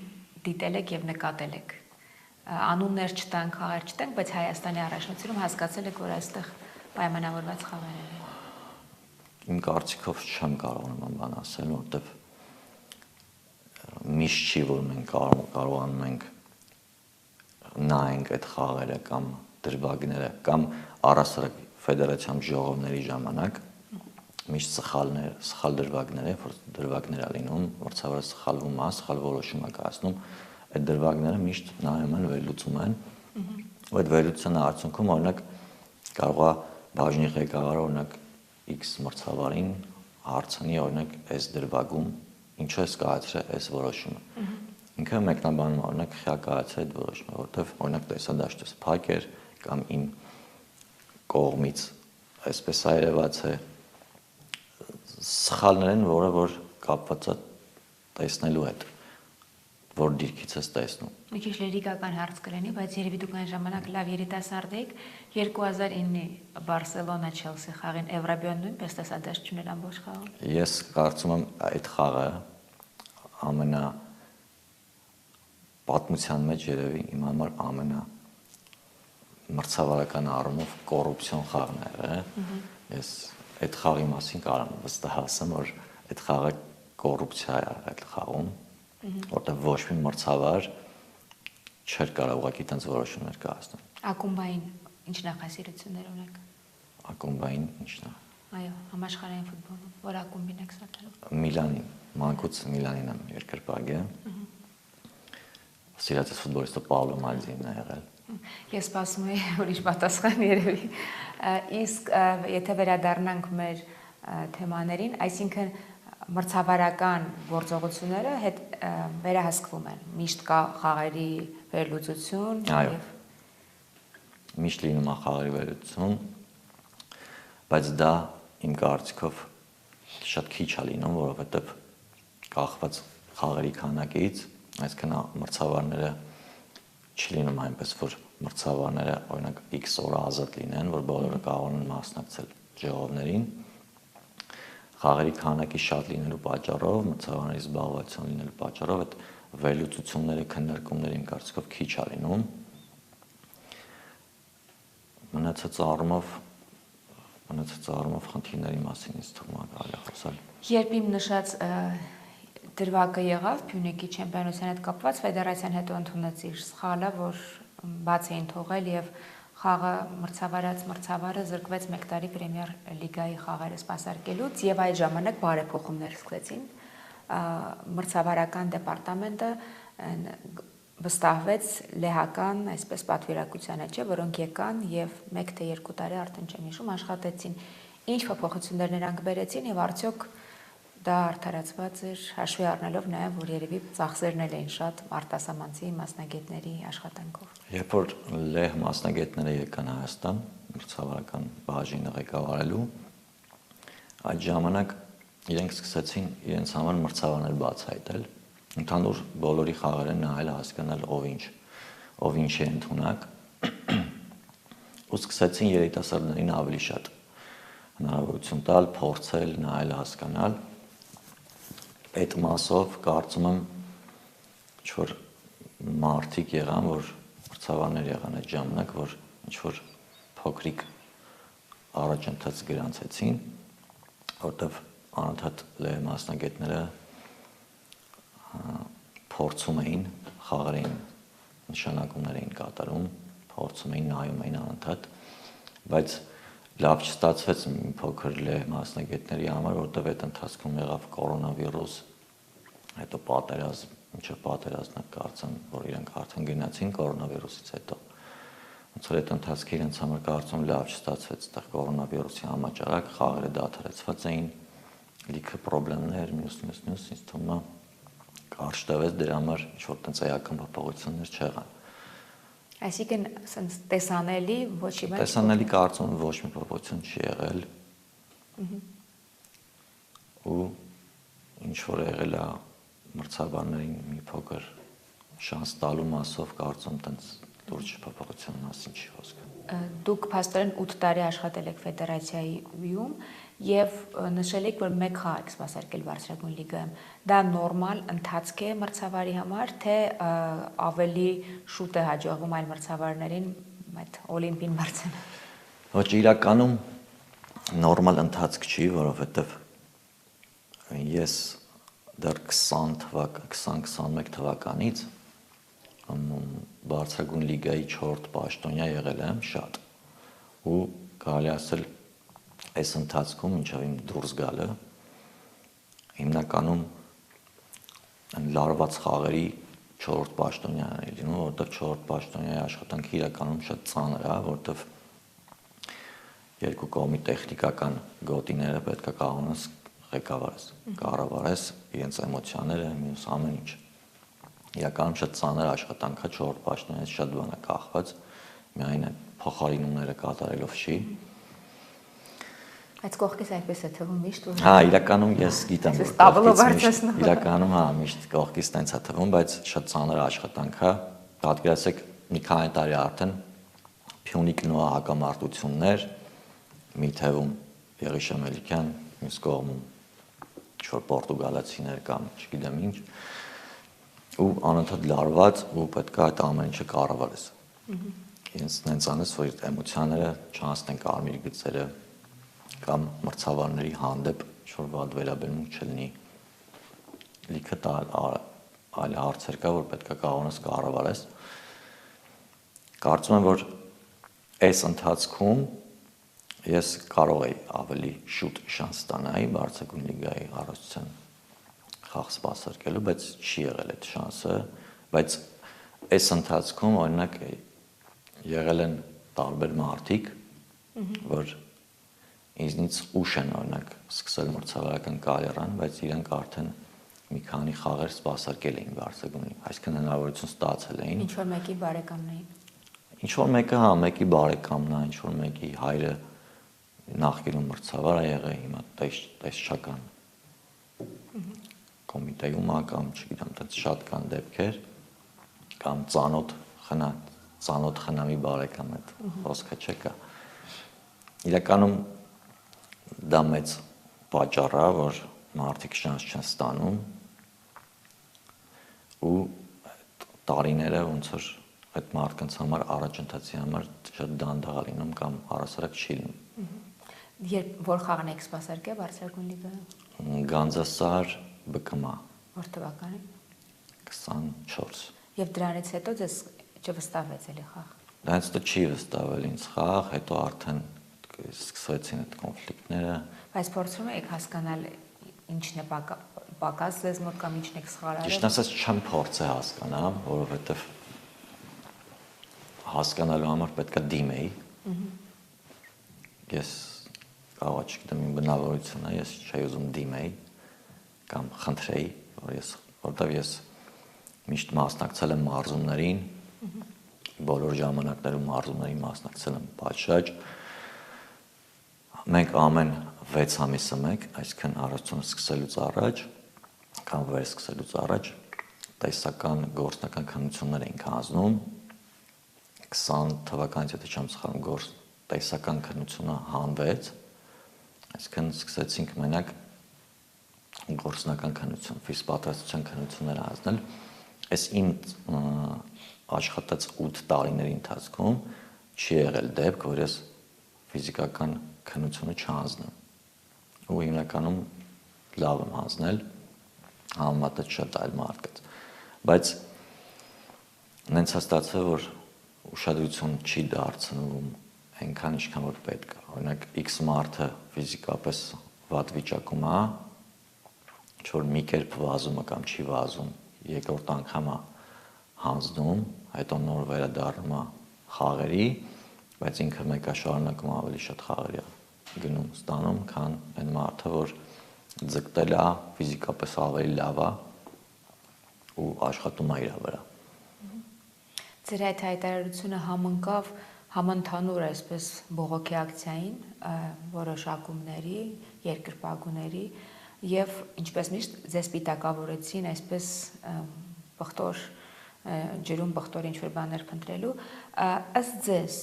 դիտել եք եւ նկատել եք։ Անուններ չտանք, խաղեր չտանք, բայց Հայաստանի առաջնությունում հասկացել եք, որ այստեղ պայմանավորված խաղեր են։ Իմ կարծիքով չեմ կարողանում բան ասել, որովհետեւ միշտ չի, որ մենք կարողանում ենք նայենք այդ խաղերը կամ դրվագները կամ առասարակ ֆեդերացիոն ժողովների ժամանակ միշտ սխալ դրվագներ է, որ դրվագներ է լինում, մրցավարը սխալվում է, սխալ որոշում է կայացնում, այդ դրվագները միշտ նայում են, վերլուծում են, ու այդ վերլուծության արդյունքում օրինակ կարող է բաժնի ղեկավարը օրինակ X մրցավարին հարցնի օրինակ այս դրվագում ինչու է կայացրել այս որոշումը։ Ինքը մեկնաբանում օրինակ խիակայացրել այդ որոշումը, որովհետև օրինակ տեսադաշտը փակ էր կամ իմ կողմից այսպես այրված է, սխալներ են, որ կապված է տեսնելու հետ, որ դիրքից ես տեսնում։ Մի քիչ լիրիկական հարց կլինի, բայց երևի դուք այն ժամանակ լավ երիտասարդ եք, 2009-ի Բարսելոնա-Չելսի խաղին Էվրոպայում նույնպես տեսադաշտ չուներ ամբողջ խաղում։ Ես կարծում եմ այդ խաղը ամենա պատմության մեջ երևի իմ համար ամենա մրցավարական առումով կոռուպցիոն խաղն է եղել։ Ես այդ խաղի մասին կարող եմ վստահ ասեմ, որ այդ խաղը կոռուպցիա է այդ խաղում, որտեղ ոչ մի մրցավար չէր կարող ուղղակի տենց որոշումներ կայացնել։ Ակումբային ինչ նախասիրություններ ունեք։ Ակումբային ինչն է։ Այո, համաշխարհային ֆուտբոլում, որ ակումբին եք սատարում։ Միլանին, մանկուց Միլանին եմ երկրպագ է։ Սիրած ֆուտբոլիստը Պաուլո Մալդինին է եղել։ Ես սպասում եի ուրիշ պատասխան երևի։ Իսկ եթե վերադառնանք մեր թեմաներին, այսինքն մրցավարական գործողությունները հետ վերահսկվում են։ Միշտ կա խաղերի վերլուծություն եւ միշտ լինում է խաղերի վերլուծություն, բայց դա իմ կարծիքով շատ քիչ է լինում, որովհետեւ կախված խաղերի քանակից, այսինքն մրցավարները չլինում այնպես, որ մրցավարները օրինակ X օրը ազատ լինեն, որ բոլորը կարող են մասնակցել ժողովներին։ Խաղերի քանակի շատ լինելու պատճառով, մրցավարների զբաղվածություն լինելու պատճառով այդ վերլուծությունները, քննարկումները իմ կարծիքով քիչ է լինում։ Մնացած առումով խնդիրների մասին ինձ թվում է կարելի է խոսալ։ Երբ իմ նշած դրվագը եղավ Փյունիկի չեմպիոնության հետ կապված, ֆեդերացիան հետո ընդունեց իր սխալը, որ բաց էին թողել եւ խաղը մրցավարը զրկվեց 1 տարի Պրեմիեր լիգայի խաղերը սպասարկելուց եւ այդ ժամանակ բարեփոխումներ սկսեցին։ Մրցավարական դեպարտամենտը վստահվեց լեհական, այսպես պատվիրակությանը, չէ, որոնք եկան եւ 1 թե 2 տարի արդեն չեմ հիշում աշխատեցին։ Ինչ փոփոխություններ նրանք բերեցին եւ արդյոք դա արդարացված էր հաշվի առնելով նաեւ որ երևի ծախսերն էլ էին շատ արտասահմանցի մասնագետների աշխատանքով։ Երբ որ լեհ մասնագետները եկան Հայաստան մրցավարական բաժինը ղեկավարելու, այդ ժամանակ իրենք սկսեցին իրենց համար մրցավարներ բացահայտել, ընդհանուր բոլորի խաղերը նայել, հասկանալ ով ինչ է ընդունակ, ու սկսեցին երիտասարդներին ավելի շատ հնարավորություն տալ, փորձել, նայել, հասկանալ։ Այդ մասով կարծում եմ ինչ-որ մարդիկ եղան, որ մրցավարներ եղան այդ ժամանակ, որ ինչ-որ փոքրիկ առաջընթաց գրանցեցին, որտեղ անընդհատ լեհ մասնագետները փորձում էին, խաղերին նշանակումներ էին կատարում, փորձում էին, նայում էին անընդհատ, բայց լավ չստացվեց մի փոքր լեհ մասնագետների համար, որտեղ այդ ընթացքում եղավ կորոնավիրուս, հետո պատերազմ, մինչև պատերազմը կարծեմ, որ իրենք արդեն գնացին կորոնավիրուսից հետո։ Ոնց որ այդ ընթացքը իրենց համար կարծում լավ չստացվեց, այդտեղ կորոնավիրուսի համաճարակ խաղերը դադարեցված էին, լիքը խնդիրներ, մյուս, ինձ թվում է կարճ տևեց, դրա համար ինչ-որ տենց էական փոփոխություններ չեղան։ Այսինքն տեսանելի ոչ մի բան։ Տեսանելի կարծում ոչ մի փոփոխություն չի եղել։ Ու ինչ որ եղել է մրցավարներին մի փոքր շանս տալու մասով կարծում տենց լուրջ փոփոխության մասին չի խոսքը։ Դուք փաստորեն 8 տարի աշխատել եք ֆեդերացիայում եւ նշել եք, որ 1 խաղ եք սպասարկել բարձրագույն լիգայում։ Դա նորմալ ընթացք է մրցավարի համար, թե ավելի շուտ է հաջողվում այլ մրցավարներին այդ օլիմպին բարձրանալ։ Ոչ, իրականում նորմալ ընթացք չի, որովհետեւ ես դեռ 20-21 թվականից բարձրագույն լիգայի 4 պաշտոնյա եղել եմ շատ ու կարելի ասել այս ընթացքում մինչև իմ դուրս գալը հիմնականում լարված խաղերի 4 պաշտոնյան է լինում, որովհետև 4 պաշտոնյայի աշխատանքը իրականում շատ ծանր է, որովհետև երկու կողմի տեխնիկական գոտիները պետք է կարողանաս ղեկավարես, կառավարես իրենց էմոցիաները, մյուս ամեն ինչ։ Իրականում շատ ծանր աշխատանք է 4 պաշտոնյաից շատ բան է կախված, միայն այդ փոխարինումները կատարելով չի։ Այդ կողքից այդպես է թվում միշտ ու։ Հա, իրականում ես գիտեմ, որ տաբլո բարձրացնում։ Իրականում հա, միշտ կողքից տենց է թվում, բայց շատ ծանր աշխատանք է։ Պատկերացրեք, մի քանի տարի արդեն Փյունիկն ու հակամարտություններ, մի թվում Եղիշե Մելիքյան, մյուս կողմում ինչ-որ պորտուգալացիներ կամ չգիտեմ ինչ, ու անընդհատ լարված ու պետք է այդ ամեն ինչը կառավարես։ Ինձ նենց անես, որ էմոցիաները չանցնեն կարմիր գծերը կամ մրցավարների հանդեպ ինչ-որ վատ վերաբերմունք չլինի։ Լիքը այլ հարցեր կա, որ պետք է կարողանաս կառավարես։ Կարծում եմ, որ այս ընթացքում ես կարող էի ավելի շուտ շանս ստանալ բարձրագույն լիգայի առողջության խաղ սպասարկելու, բայց չի եղել այդ շանսը, բայց այս ընթացքում օրինակ եղել են տարբեր մարդիկ, որ ինձնից ուշ են օրինակ սկսել մրցավարական կարիերան, բայց իրենք արդեն մի քանի խաղեր սպասարկել էին բարձրագույն, այսինքն հնարավորություն ստացել էին։ Ինչ որ մեկի բարեկամն էին։ Ինչ որ մեկը, հա, մեկի բարեկամն է, ինչ որ մեկի հայրը նախկինում մրցավար է եղել, հիմա տեսչական կոմիտեում է կամ չգիտեմ, դա շատ կան դեպքեր կամ ծանոթ խնամի բարեկամ այդ խոսքը չկա։ Իրականում դա մեծ պատճառ է, որ մարդիկ շանս չեն ստանում ու տարիները ոնց որ այդ մարդկանց համար առաջընթացի համար շատ դանդաղ է լինում կամ առասարակ չի լինում։ Երբ որ խաղն եք սպասարկել բարձրագույն լիգայում։ Գանձասար ԲԿՄ։ Որ թվականի։ 24։ Եվ դրանից հետո ձեզ չվստահվեց էլի խաղ։ Դա հենց դա չի վստահվել ինձ խաղ, հետո արդեն սկսվեցին այդ կոնֆլիկտները։ Բայց փորձում եք հասկանալ ինչն է պակաս ձեզ մոտ կամ ինչն եք սխալարել։ Ճիշտ ասած չեմ փորձել հասկանալ, որովհետև հասկանալու համար պետք է դիմեի։ Ես կարող չգիտեմ իմ բնավորությունը, ես չէի ուզում դիմեի կամ խնդրեի, որովհետև ես միշտ մասնակցել եմ մարզումներին, բոլոր ժամանակներում մարզումներին մասնակցել եմ պատշաճ։ Մենք ամեն 6 ամիսը մեկ, այսինքն առողջությունը սկսելուց առաջ կամ վերսկսելուց առաջ տեսական գործնական քննություններ էինք հանձնում 20 թվականից եթե չեմ սխալվում տեսական քննությունը հանվեց, այսինքն սկսեցինք մենակ գործնական քննություն, ֆիզպատրաստության քննություններ հանձնել։ Այս իմ աշխատած 8 տարիների ընթացքում չի եղել դեպք, որ ես ֆիզիկական քննությունը չհանձնեմ։ Ու հիմնականում լավ եմ հանձնել, համեմատած շատ այլ մարդկանց։ Բայց նենց է ստացվել, որ ուշադրություն չի դարձնում այնքան ինչքան որ պետք է։ Օրինակ X մարդը ֆիզիկապես վատ վիճակում է, ինչ-որ մի կերպ վազում է կամ չի վազում, երկրորդ անգամ է հանձնում, հետո նոր վերադառնում է խաղերի, բայց ինքը մեկը շարունակում ավելի շատ խաղերի գնում ստանում, քան այն մարդը, որ ձգտել է, ֆիզիկապես ավելի լավ է ու աշխատում է իր վրա։ Ձեր այդ հայտարարությունը համընկավ համընդհանուր այսպես բողոքի ակցիային, որոշակումների, երկրպագուների եւ ինչպես միշտ ձեզ պիտակավորեցին այսպես բխտոր ջրում բխտոր ինչ-որ բաներ փնտրելու, ըստ ձեզ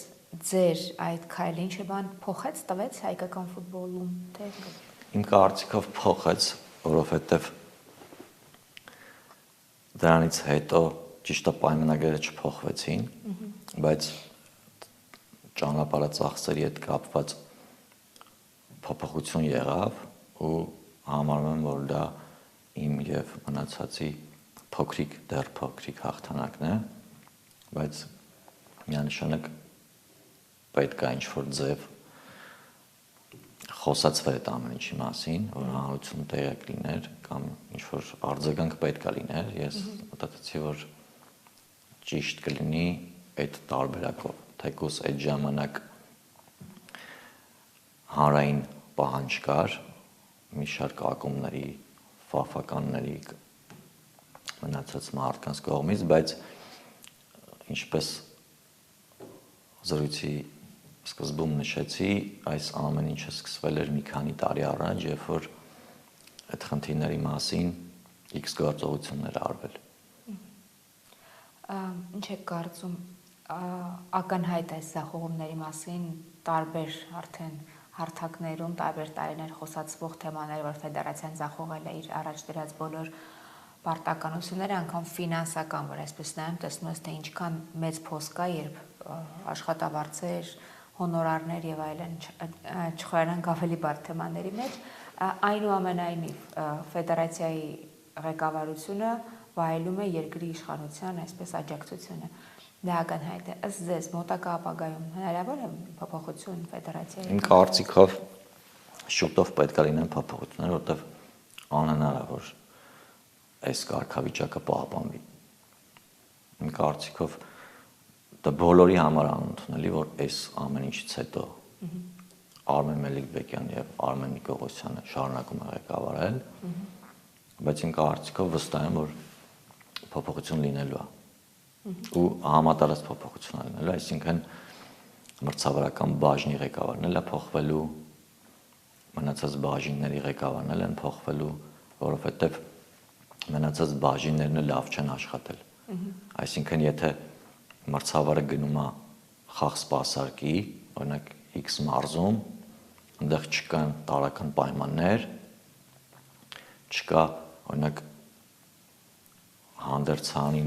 ձեր այդ քայլը ինչ-որ բան փոխեց, տվեց հայկական ֆուտբոլում, թե Իմ կարծիքով փոխեց, որովհետեւ դրանից հետո ճիշտ է պայմանագրերը չփոխվեցին, բայց ճանապարհը ծախսերի հետ կապված փոփոխություն եղավ ու համարում եմ, որ դա իմ եւ մնացածի դեռ փոքրիկ հաղթանակն է, բայց միանշանակ պետք է ինչ-որ ձև խոսացվել այդ ամեն ինչի մասին, որ հանրություն տեղյակ լիներ կամ ինչ-որ արձագանք պետք է լիներ, ես մտածեցի, որ ճիշտ կլինի այդ տարբերակով, թեկուզ այդ ժամանակ հանրային պահանջ կար, մի շարք ակումբների, ֆաֆականների մնացած մարդկանց կողմից, բայց ինչպես զրույցի սկզբում նշեցի, այս ամեն ինչը սկսվել էր մի քանի տարի առաջ, երբ որ այդ խնդիրների մասին X գործողություններ արվել։ Ինչ եք կարծում, ակնհայտ այս զախողումների մասին տարբեր արդեն հարթակներում, տարբեր տարիներ խոսացվող թեմաներ, որ ֆեդերացիան զախողել է իր առաջ դրած բոլոր պարտականությունները, անգամ ֆինանսական, որ այսպես նայում, տեսնում ես, թե ինչքան մեծ փոս կա, երբ աշխատավարձեր, հոնորարներ եւ այլն չխորանանք ավելի բարդ թեմաների մեջ, այնուամենայնիվ ֆեդերացիայի ղեկավարությունը վայելում է երկրի իշխանության այսպես աջակցությունը։ Դա ակնհայտ է։ Ըստ ձեզ մոտակա ապագայում հնարավոր է փոփոխություն ֆեդերացիայի։ Իմ կարծիքով շուտով պետք է լինեն փոփոխություններ, որտեղ անհնարավոր այս կարգավիճակը պահպանվի։ Իմ կարծիքով դա բոլորի համար անընդունելի, որ այս ամեն ինչից հետո Արմեն Մելիքբեկյանը եւ Արմեն Նիկողոսյանը շարունակում են ղեկավարել, բայց իմ կարծիքով վստահ եմ, որ փոփոխություն լինելու է ու համատարած փոփոխություն լինելու, այսինքն մրցավարական բաժնի ղեկավարն է փոխվելու, մնացած բաժինների ղեկավարն են փոխվելու, որովհետեւ մնացած բաժիններն լավ չեն աշխատել։ Այսինքն եթե մրցավարը գնում է խաղ սպասարկի, օրինակ X մարզում, այնտեղ չկան տարական պայմաններ, չկա օրինակ հանդերձանի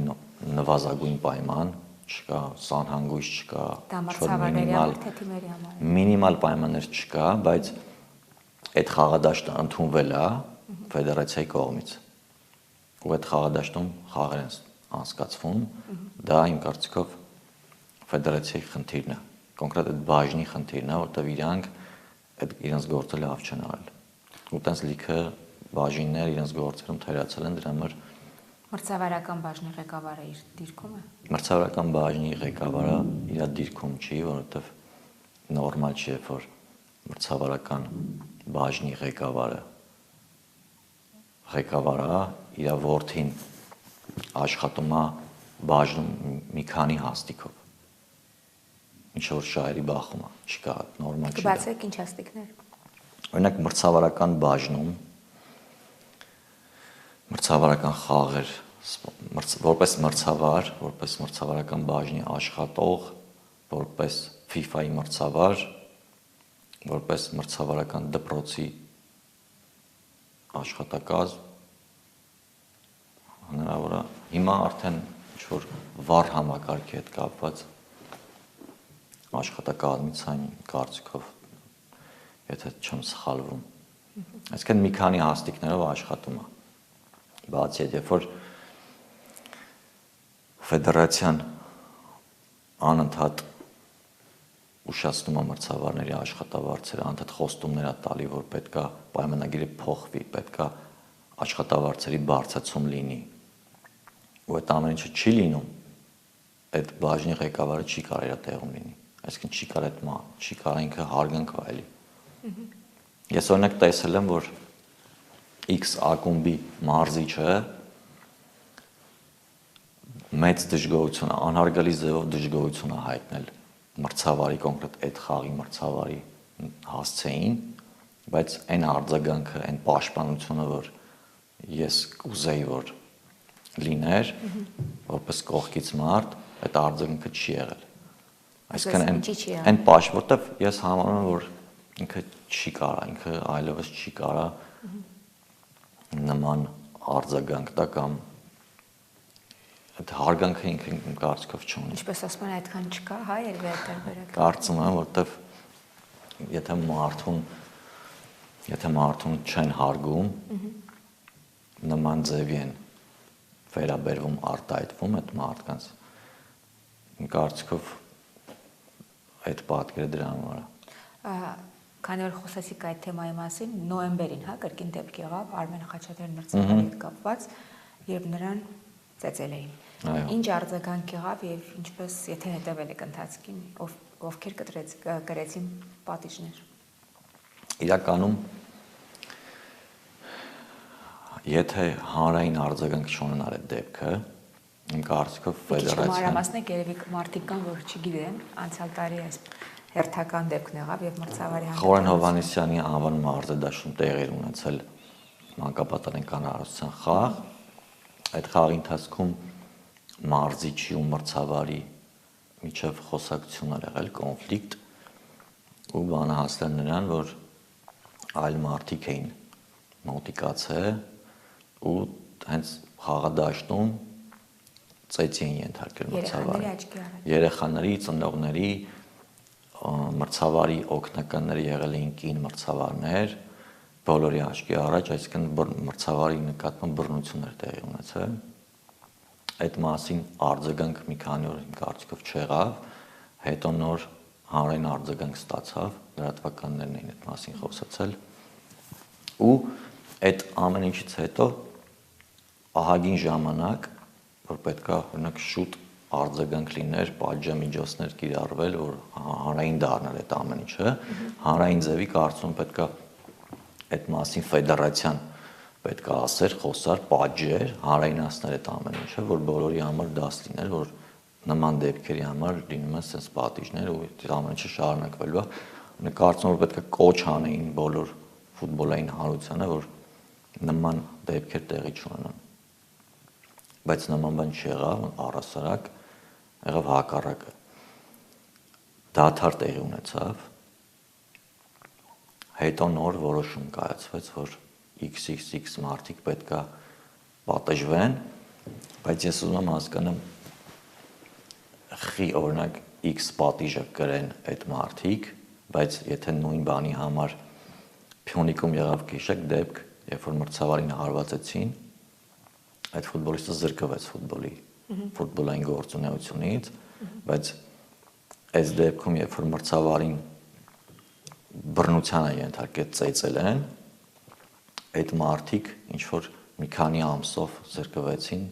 նվազագույն պայման, չկա սանհանգույց, չկա մինիմալ պայմաններ չկա, բայց այդ խաղադաշտը ընդունվել է ֆեդերացիայի կողմից։ Ու այդ խաղադաշտում խաղեր են անցկացվում, դա իմ կարծիքով ֆեդերացիայի խնդիրն է, կոնկրետ այդ բաժնի խնդիրն է, որտեղ իրանք այդ իրենց գործը լավ չեն արել։ Ու տենց լիքը բաժիններ իրենց գործերում թերացել են, դրա համար Մրցավարական բաժնի ղեկավարը իր դիրքում է։ մրցավարական բաժնի ղեկավարը իր դիրքում չի, որովհետև նորմալ չի, որ մրցավարական բաժնի ղեկավարը իր որդին աշխատում է բաժնում մի քանի հաստիկով։ Ինչ որ շահերի բախում է, չկա, նորմալ չի։ Կբացեք ինչ հաստիկներ։ Օրինակ մրցավարական բաժնում մրցավարական խաղեր որպես մրցավար, որպես մրցավարական բաժնի աշխատող, որպես FIFA-ի մրցավար, որպես մրցավարական դպրոցի աշխատակազմ հնարավոր է հիմա արդեն ինչ որ վառ համակարգի հետ կապված աշխատակազմից այն կարծիքով եթե չեմ սխալվում այսինքն մի քանի հաստիկներով աշխատում է բացի այդ երբ որ ֆեդերացիան անընդհատ ուշացնում է մրցավարների աշխատավարձերը, անընդհատ խոստումներ է տալի, որ պետքա պայմանագիրը փոխվի, պետքա աշխատավարձերի բարձրացում լինի։ Ու այդ ամեն ինչը չի լինում, այդ բաժնի ղեկավարը չի կարող իր տեղում լինի։ Այսինքն չի կարող չի կարող ինքը հարգանք վայելի։ Ես օրինակ տեսել եմ, որ X ակումբի մարզիչը մեծ դժգոհություն, անհարգալի ձևով դժգոհություն է հայտնել մրցավարի կոնկրետ այդ խաղի մրցավարի հասցեին, բայց այն արձագանքը, այն պաշտպանությունը, որ ես կուզեի, որ լիներ, որպես կողքից մարդ, այդ արձագանքը չի եղել։ Այսինքն այն որտեվ ես համարում եմ, որ ինքը չի կարա, ինքը այլևս չի կարա նման արձագանք տա կամ այդ հարգանքը ինքը իմ կարծիքով չունի։ Ինչպես ասում են, այդքան չկա, հա, երբ այդ տարբերակը։ Կարծում եմ, որտեվ եթե մարդուն չեն հարգում, նման ձևի են վերաբերվում, արտահայտվում այդ մարդկանց, իմ կարծիքով այդ պատկերը դրա համար է։ Քանի որ խոսեցիք այդ թեմայի մասին, նոյեմբերին, հա, կրկին դեպք եղավ Արմեն Խաչատրյան մրցավարի հետ կապված, երբ նրան ծեծել էին։ Ինչ արձագանք եղավ եւ ինչպես եթե հետևել եք ընթացքին, ովքեր կրեցին պատիժներ։ Իրականում եթե հանրային արձագանք չունենար այդ դեպքը, իմ կարծիքով ֆեդերացիան Մանրամասնեք երևի մարդիկ կան, որ չգիտեն, անցյալ տարի այս հերթական դեպքն եղավ եւ մրցավարի Խորեն Հովհաննիսյանի անվան մարզադաշտում տեղի ունեցել մանկապատանեկան կառավարության խաղ, այդ խաղի ընթացքում մարզիչի ու մրցավարի միջև խոսակցություն էր եղել, կոնֆլիկտ ու բանը հասել նրան, որ այլ մարդիկ էին մոտիկացել ու հենց խաղադաշտում ծեծի էին ենթարկել մրցավարի։ Երեխաների, ծնողների, մրցավարի օգնականները եղել էին կին մրցավարներ, բոլորի աչքի առաջ, այսինքն մրցավարի նկատմամբ բռնություն էր տեղի ունեցել։ Այդ մասին արձագանք մի քանի օր իմ կարծիքով չեղավ, հետո նոր հանրային արձագանք ստացավ, լրատվականներն էին այդ մասին խոսացել ու այդ ամեն ինչից հետո ահագին ժամանակ, որ պետքա օրինակ շուտ արձագանք լիներ, պատժամիջոցներ կիրառվել, որ հանրային դառնար այդ ամեն ինչը, հանրային ձևի կարծում պետքա այդ մասին ֆեդերացիան պետքա ասեր, խոսար, պատժեր, հանրայնացներ այդ ամեն ինչը, որ բոլորի համար դաս լիներ, որ նման դեպքերի համար լինում են sense պատիժներ ու այդ ամեն ինչը շարունակվելու է։ Կարծում եմ, որ պետքա կոչ անեին բոլոր ֆուտբոլային հանրությանը, որ նման դեպքեր տեղի չունենան։ Բայց նման բան չեղավ, առհասարակ եղավ հակառակը։ Դադար տեղի ունեցավ։ Հետո նոր որոշում կայացվեց, որ XXX մարդիկ պետքա պատժվեն, բայց ես ուզում եմ հասկանամ խի օրինակ X պատիժը կրեն այդ մարդիկ, բայց եթե նույն բանի համար Փյունիկում եղավ գիշեք դեպք, երբ որ մրցավարին հարվածեցին, այդ ֆուտբոլիստը զրկվեց ֆուտբոլային գործունեությունից, բայց այս դեպքում երբ որ մրցավարին բռնության է ենթարկել ծեծել են, այդ մարդիկ ինչ որ մի քանի ամսով զրկվեցին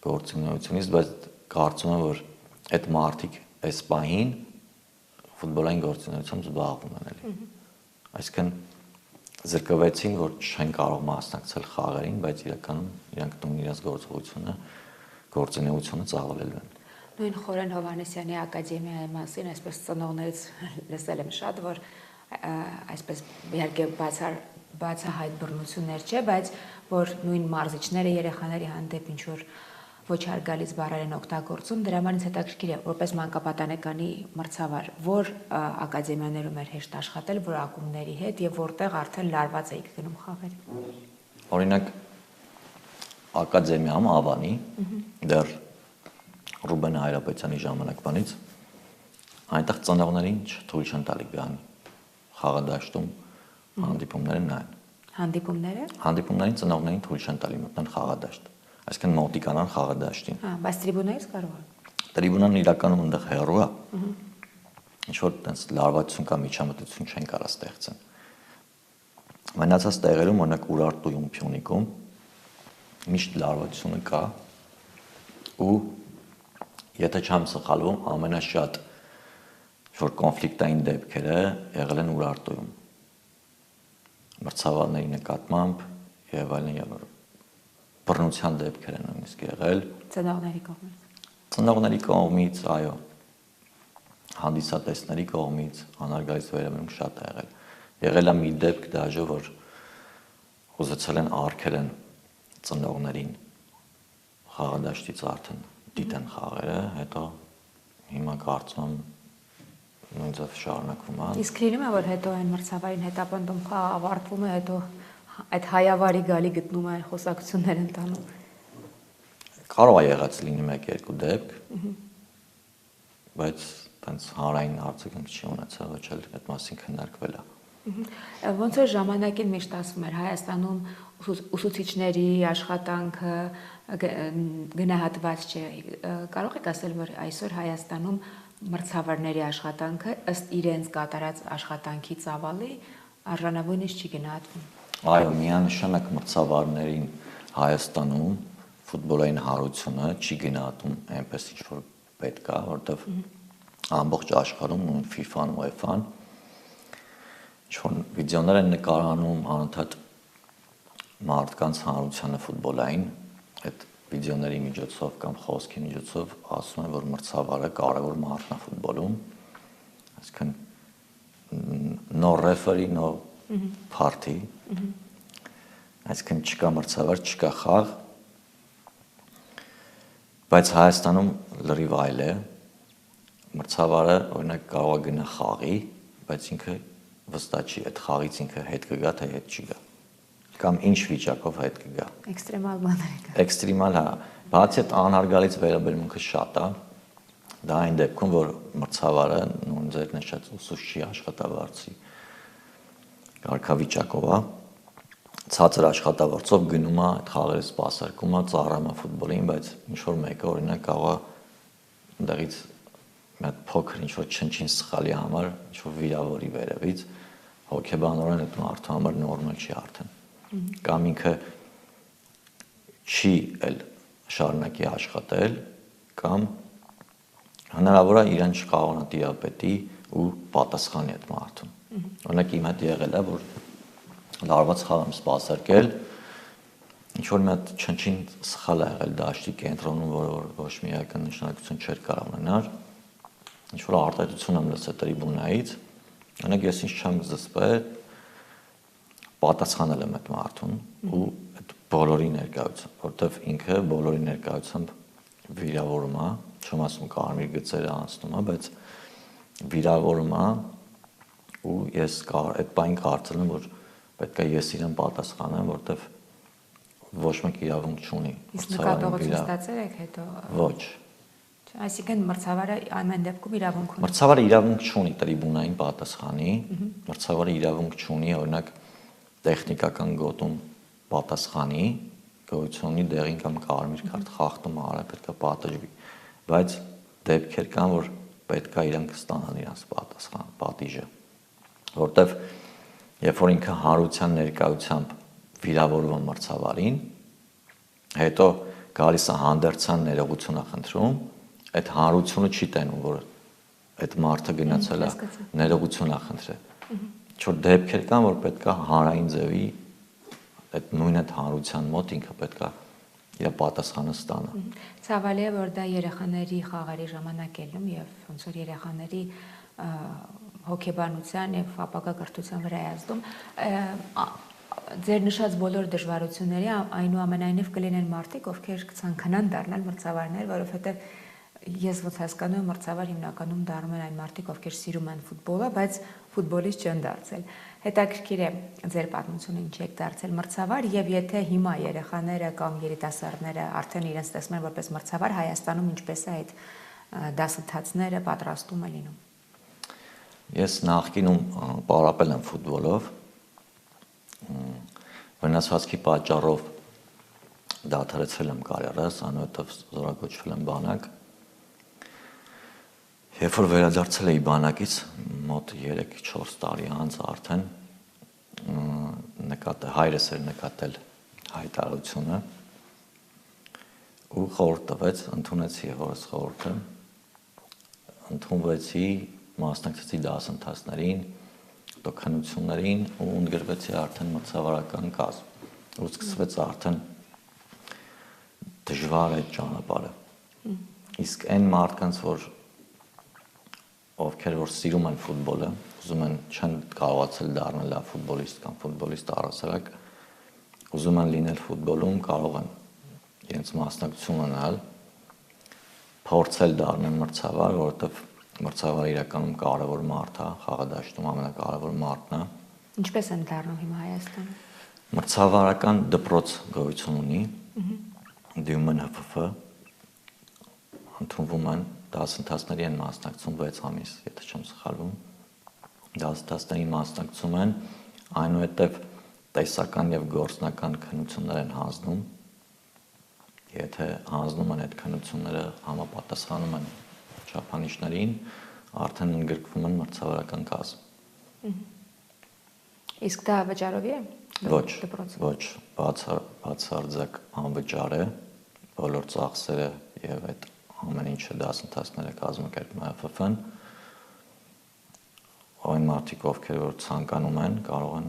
գործունեությունից, բայց կարծում եմ, որ այդ մարդիկ այս պահին ֆուտբոլային գործունեությամբ զբաղվում են էլի։ Այսինքն զրկվեցին, որ չեն կարող մասնակցել խաղերին, բայց իրականում իրանք տուն իրենց գործունեությունը ծավալելու են։ Նույն Խորեն Հովհաննեսյանի ակադեմիայի մասին այսպես ծնողներից լսել եմ շատ, որ այսպես իհարկե բացահայտ բռնություններ չէ, բայց որ նույն մարզիչները երեխաների հանդեպ ինչ որ ոչ հարգալից բառեր են օգտագործում, դրա համար ինձ հետաքրքիր է, որպես մանկապատանեկանի մրցավար, որ ակադեմիաներում էր հեշտ աշխատել, որ ակումբների հետ եւ որտեղ արդեն լարված էիք գնում խաղեր։ Օրինակ ակադեմիայում Ավանի դեռ Ռուբեն Հայրապետյանի ժամանակվանից այնտեղ ծնողներին թույլ չեն տալի գան խաղադաշտում հանդիպումները նայեն։ Հանդիպումները։ Հանդիպումներին ծնողներին թույլ չեն տալի մտնեն խաղադաշտ, այսինքն մոտիկանան խաղադաշտին։ Հա, բայց տրիբունայից կարող է։ Տրիբունան իրականում այնտեղ հեռու է։ Ինչ որ տենց լարվածություն կամ միջամտություն չեն կարող ստեղծեն։ Մնացած տեղերում օրինակ Ուրարտուում, Փյունիկում միշտ լարվածությունը կա ու եթե չեմ սխալվում, ամենաշատ որ կոնֆլիկտային դեպքերը եղել են Ուրարտուում։ Մրցավարների նկատմամբ եւ այլն եւ բռնության դեպքեր են նույնիսկ եղել։ Ծնողների կողմից։ Ծնողների կողմից, այո։ Հանդիսատեսների կողմից անարգալից վերաբերում շատ է եղել։ Եղել է մի դեպք դաժե, որ ուզեցել են արգել են ծնողներին խաղադաշտից արդեն դիտեն խաղերը, հետո հիմա կարծում եմ նույնպես շարունակվում է։ Իսկ լինում է, որ հետո այն մրցավարին հետապնդում խաղը ավարտվում է, հետո այդ հայավարի գալի գտնում է խոսակցություններ ընթանում։ Կարող է եղած լինի 1-2 դեպք, բայց տենց հանրային արձագանք չի ունեցել, ոչ էլ այդ մասին քննարկվել է։ Ոնց որ ժամանակին միշտ ասվում էր Հայաստանում ուսուցիչների աշխատանքը գնահատված չէ։ Կարող եք ասել, որ այսօր Հայաստանում մրցավարների աշխատանքը ըստ իրենց կատարած աշխատանքի ծավալի արժանավորինս չի գնահատվում։ Այո, միանշանակ մրցավարներին Հայաստանում ֆուտբոլային հարությունը չի գնահատում այնպես ինչ որ պետք է, որտեղ ամբողջ աշխարհում նույն FIFA-ն, UEFA-ն ինչ-որ վիդեոներ են նկարանում անընդհատ մարդկանց հանրությանը ֆուտբոլային, այդ վիդեոների միջոցով կամ խոսքի միջոցով ասում են, որ մրցավարը կարևոր մարդն է ֆուտբոլում, այսինքն no referee, no party, այսինքն չկա մրցավար, չկա խաղ, բայց Հայաստանում լրիվ այլ է, մրցավարը օրինակ կարող է գնա խաղի, բայց ինքը վստահ չի, այդ խաղից ինքը հետ կգա, թե հետ չի գա, կամ ինչ վիճակով հետ կգա։ Էքստրեմալ բաներ կա։ Էքստրեմալ, հա, բացի այդ անհարգալից վերաբերմունքը շատ է, դա այն դեպքում, որ մրցավարը նույն ձեր նշած ուսուցչի աշխատավարձի կարգավիճակով է, ցածր աշխատավարձով գնում է այդ խաղերը սպասարկում է, ծառայում է ֆուտբոլին, բայց ինչ որ մեկը օրինակ կարող է այնտեղից մի փոքր ինչ որ չնչին սխալի համար ինչ որ վիրավորի վերևից, հոգեբանորեն այդ մարդու համար նորմալ չի արդեն։ Կամ ինքը չի էլ շարունակի աշխատել, կամ հնարավոր է իրեն չկարողանա տիրապետի ու պատասխանի այդ մարդուն։ Օրինակ իմ հետ եղել է, որ լարված խաղ եմ սպասարկել, ինչ որ մի հատ չնչին սխալ է եղել դաշտի կենտրոնում, որը ոչ մի իրական նշանակություն չէր կարող ունենալ, ինչ որ արտահայտություն եմ լսել տրիբունայից, օրինակ ես ինչ չեմ զսպել, պատասխանել եմ այդ մարդուն ու այդ բոլորի ներկայությամբ, որտեվ ինքը բոլորի ներկայությամբ վիրավորում է, չեմ ասում կարմիր գծերը անցնում է, բայց վիրավորում է ու ես այդ բանը կարծել եմ, որ պետք է ես իրեն պատասխանեմ, որտեվ ոչ մեկ իրավունք չունի։ Իսկ նկատողություն ստացել եք հետո։ Ոչ։ Այսինքն մրցավարը ամեն դեպքում իրավունք ունի։ Մրցավարը իրավունք չունի տրիբունային պատասխանի, մրցավարը իրավունք չունի, օրինակ տեխնիկական գոտում պատասխանի, գոյությունի դեղին կամ կարմիր քարտ խախտում արել, պետք է պատժվի, բայց դեպքեր կան, որ պետք է իրենք ստանան իրենց պատիժը, որտեվ երբ որ ինքը հանրության ներկայությամբ վիրավորվում մրցավարին, հետո գալիս է հանդերձան ներողություն է խնդրում, այդ հանրությունը չի տենում, որ այդ մարդը գնացել է ներողություն է խնդրել։ Ինչ-որ դեպքեր կան, որ պետք է հանրային ձևի այդ նույն այդ հանրության մոտ ինքը պետք է իր պատասխանը ստանա։ Ցավալի է, որ դա երեխաների խաղերի ժամանակ ելնում եւ ոնց որ երեխաների հոգեբանության եւ ապագա կրթության վրա է ազդում։ Ձեր նշած բոլոր դժվարությունների այնուամենայնիվ կլինեն մարդիկ, ովքեր կցանկանան դառնալ մրցավարներ, որովհետեւ ես ոնց հասկանում եմ, մրցավար հիմնականում դառնում են այն մարդիկ, ովքեր սիրում են ֆուտբոլը, բայց ֆուտբոլիստ չեն դարձել։ Հետաքրքիր է ձեր պատմությունը ինչ եք դարձել մրցավար եւ եթե հիմա երեխաները կամ երիտասարդները արդեն իրենց տեսնում են որպես մրցավար, Հայաստանում ինչպես է այդ դասընթացները պատրաստումը լինում։ Ես նախկինում պարապել եմ ֆուտբոլով, վնասվածքի պատճառով դադարեցրել եմ կարիերաս, անհետև զորակոչվել եմ բանակ։ Երբ որ վերադարձել էի բանակից, մոտ 3-4 տարի անց արդեն հայրս էր նկատել հայտարարությունը ու խորհուրդ տվեց, ընդունեցի հորս խորհուրդը, ընդունվեցի, մասնակցեցի դասընթացներին, տոքանություններին ու ընդգրկվեցի արդեն մրցավարական կազմ։ Ու սկսվեց արդեն դժվար այդ ճանապարհը։ Իսկ այն մարդկանց, ովքեր որ սիրում են ֆուտբոլը, ուզում են չեն կարողացել դառնալ լավ ֆուտբոլիստ կամ ֆուտբոլիստ առասարակ, ուզում են լինել ֆուտբոլում, կարող են իրենց մասնակցություն ունենալ, փորձել դառնալ մրցավար, որովհետև մրցավարը իրականում կարևոր մարդ է, խաղադաշտում ամենակարևոր մարդն է։ Ինչպես են դառնում հիմա Հայաստանում։ Մրցավարական դպրոց գոյություն ունի, դիմում են ՀՖՖ, ընդունվում են դասընթացների են մասնակցում 6 ամիս, եթե չեմ սխալվում, դասընթացների մասնակցում են, այնուհետև տեսական եւ գործնական քննություններ են հանձնում, եթե հանձնում են այդ քննությունները համապատասխանում են չափանիշներին, արդեն ընդգրկվում են մրցավարական կազմ։ Իսկ դա վճարովի է։ Ոչ, բացարձակ անվճար է, բոլոր ծախսերը եւ այդ ամեն ինչը դասընթացները կազմակերպում է ՀՖՖ-ն, այն մարդիկ, ովքեր որ ցանկանում են, կարող են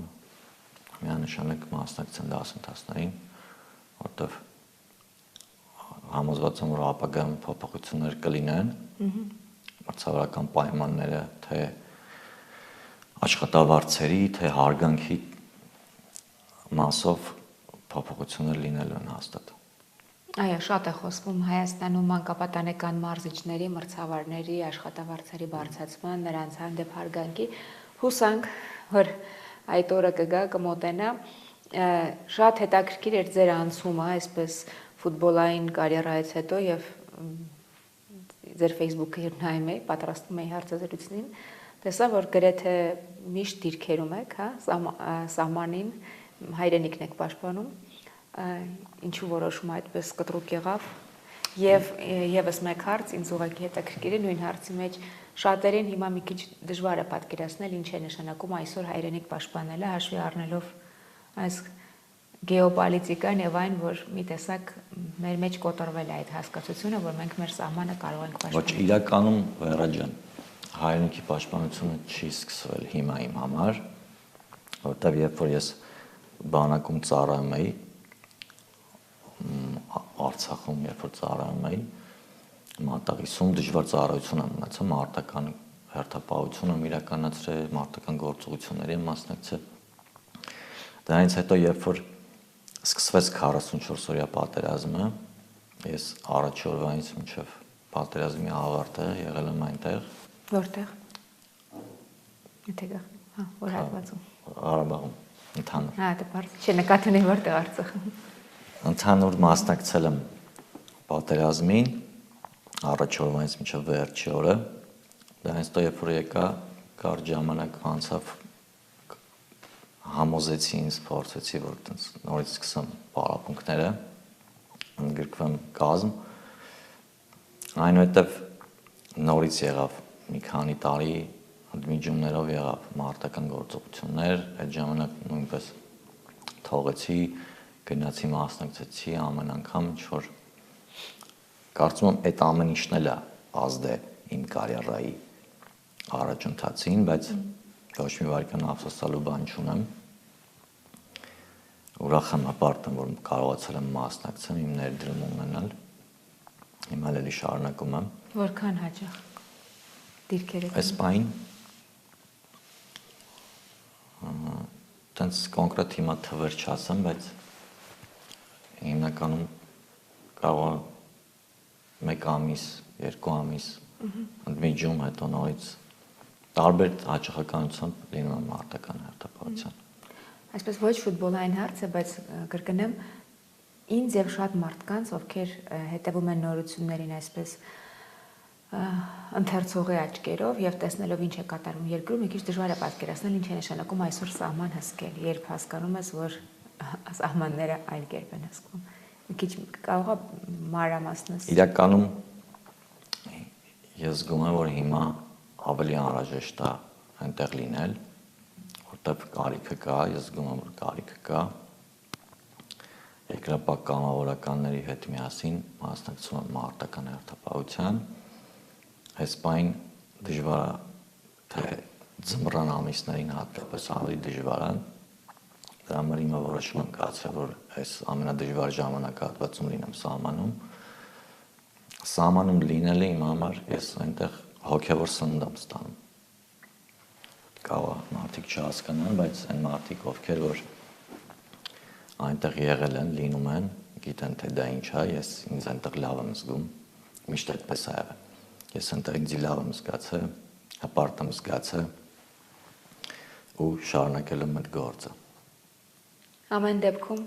միանշանակ մասնակցել դասընթացներին, որտեղ համոզված եմ, որ ապագայում փոփոխություններ կլինեն, մրցավարական պայմանները, թե աշխատավարձերի, թե հարգանքի մասով փոփոխություններ լինելու են հաստատ։ Այո, շատ է խոսվում Հայաստանում մանկապատանեկան մարզիչների, մրցավարների, աշխատավարձերի բարձրացման, նրանց հանդեպ հարգանքի։ Հուսանք, որ այդ օրը կգա, կմոտենա։ Շատ հետաքրքիր էր ձեր անցումը, այսպես ֆուտբոլային կարիերայից հետո եւ ձեր Facebook-ը նայում էի, պատրաստվում էի հարցազրույցին, տեսա, որ գրեթե միշտ դիրքերում եք, հա, սահմանին հայրենիքն եք պաշտպանում, ինչու որոշումը այդպես կտրուկ եղավ եւ եւս մեկ հարց ինձ ուղղակի հետաքրքիր է նույն հարցի մեջ շատերին հիմա մի քիչ դժվար է պատկերացնել ինչ է նշանակում այսօր հայրենիք պաշտպանելը հաշվի առնելով այս գեոպոլիտիկան եւ այն որ մի տեսակ մեր մեջ կոտրվել է այդ հասկացությունը որ մենք մեր սահմանը կարող ենք պաշտպանել։ Ոչ, իրականում Վերա ջան, հայրենիքի պաշտպանությունը չի սկսվել հիմա իմ համար, որտեղ երբ որ ես բանակում ծառայում էի Արցախում երբ որ ծառայում էի մարտակիսում դժվար ծառայություն եմ ունեցել մարտական հերթապահություն եմ իրականացրել մարտական գործողությունների եմ մասնակցել դրանից հետո երբ որ սկսվեց 44-օրյա պատերազմը ես առաջի օրվանից մինչև պատերազմի ավարտը եղել եմ այնտեղ որտեղ Այդտեղ հա որ հատվածում Ղարաբաղում ընդհանուր հա դա բարձ չնկատունի որտեղ Արցախում ընդհանուր մասնակցել եմ պատերազմին առաջ օրվանից մինչև վերջի օրը դրանից հետո երբ որ եկա կարճ ժամանակ անցավ համոզեցի ինձ փորձեցի որ նորից սկսեմ պարապմունքները ընդգրկվեմ կազմ այնուհետև նորից եղավ մի քանի տարի ընդմիջումներով եղավ մարտական գործողություններ, այդ ժամանակ նույնպես թողեցի, գնացի մասնակցեցի ամեն անգամ ինչ-որ կարծում եմ այդ ամեն ինչն էլ է ազդել իմ կարիերայի առաջընթացին, բայց ոչ մի վարքան ափսոսալու բան չունեմ։ Ուրախ եմ հպարտ եմ, որ կարողացել եմ մասնակցել, իմ ներդրում ունենալ։ Հիմա էլի շարունակում եմ։ Որքան հաճախ դիրքերը։ Այս պայն տենց կոնկրետ հիմա թվեր չասեմ, բայց հիմնականում կարող է 1 ամիս, 2 ամիս ընդմիջում, հետո նորից տարբեր հաճախականությամբ լինում է մարտական հերթապահության։ Այսպես ոչ ֆուտբոլային հարց է, բայց կրկնեմ, ինձ եւ շատ մարդկանց, ովքեր հետևում են նորություններին այսպես ընթերցողի աչքերով եւ տեսնելով ինչ է կատարվում երկրում, մի քիչ դժվար է պատկերացնել ինչ է նշանակում այսօր սահման հսկել, երբ հասկանում ես, որ սահմանները այլ կերպ են հսկվում։ Մի քիչ կարող է մանրամասնես։ Իրականում ես զգում եմ, որ հիմա ավելի անհրաժեշտ է այնտեղ լինել, որտեղ կարիքը կա, ես զգում եմ, որ կարիքը կա։ Երկրապահ կամավորականների հետ միասին մասնակցում եմ մարտական հերթապահության։ Այս պայն դժվար է, թե ձմռան ամիսներին հատկապես ավելի դժվար է։ Դրա համար հիմա որոշում եմ կայացրել, որ այս ամենադժվար ժամանակահատվածում լինեմ սահմանում։ Սահմանում լինելը իմ համար ես այնտեղ հոգևոր սնունդ եմ ստանում։ Կարող է մարդիկ չհասկանան, բայց այն մարդիկ, ովքեր որ այնտեղ եղել են, լինում են, գիտեն թե դա ինչ է, ես ինձ այնտեղ լավ եմ զգում, միշտ այդպես է եղել։ Ես այնտեղ ինձ լավ եմ զգացել, հպարտ եմ զգացել ու շարունակել եմ այդ գործը։ Ամեն դեպքում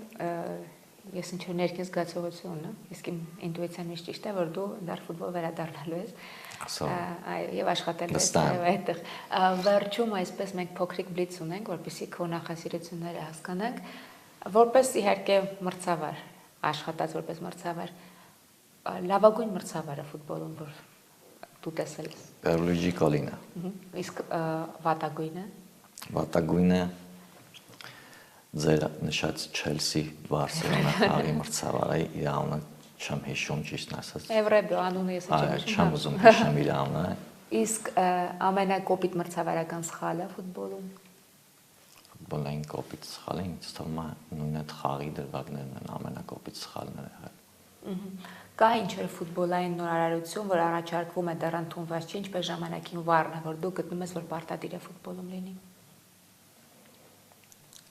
ես ինչ-որ ներքին զգացողություն ունեմ, իսկ իմ ինտուիցիան միշտ ճիշտ է, որ դու դեռ ֆուտբոլ վերադառնալու ես։ Եվ աշխատելու ես այդտեղ։ Վերջում այսպես մենք փոքրիկ բլից ունենք, որպեսզի քո նախասիրությունները հասկանանք, որպես իհարկե մրցավար, աշխատած որպես մրցավար, լավագույն մրցավարը ֆուտբոլում, որ դու տեսել ես։ Պերլուիջի Կոլինը։ Իսկ վատագույնը։ Վատագույնը ձեր նշած Չելսի Բարսելոնա խաղի մրցավարը, իր անունը չեմ հիշում ճիշտն ասած։ Էվրեբո անունը ես չեմ հիշում։ Չեմ ուզում հիշեմ իր անունը։ Իսկ ամենակոպիտ մրցավարական սխալը ֆուտբոլում։ Ֆուտբոլային կոպիտ սխալը ինձ թվում է նույն այդ խաղի դրվագներն են ամենակոպիտ սխալները եղել։ Կա ինչ-որ ֆուտբոլային նորարարություն, որ առաջարկվում է դեռ ընդունված չի, ինչպես ժամանակին վառն է, որ դու գտնում ես, որ պարտադիր է ֆուտբոլում լինի։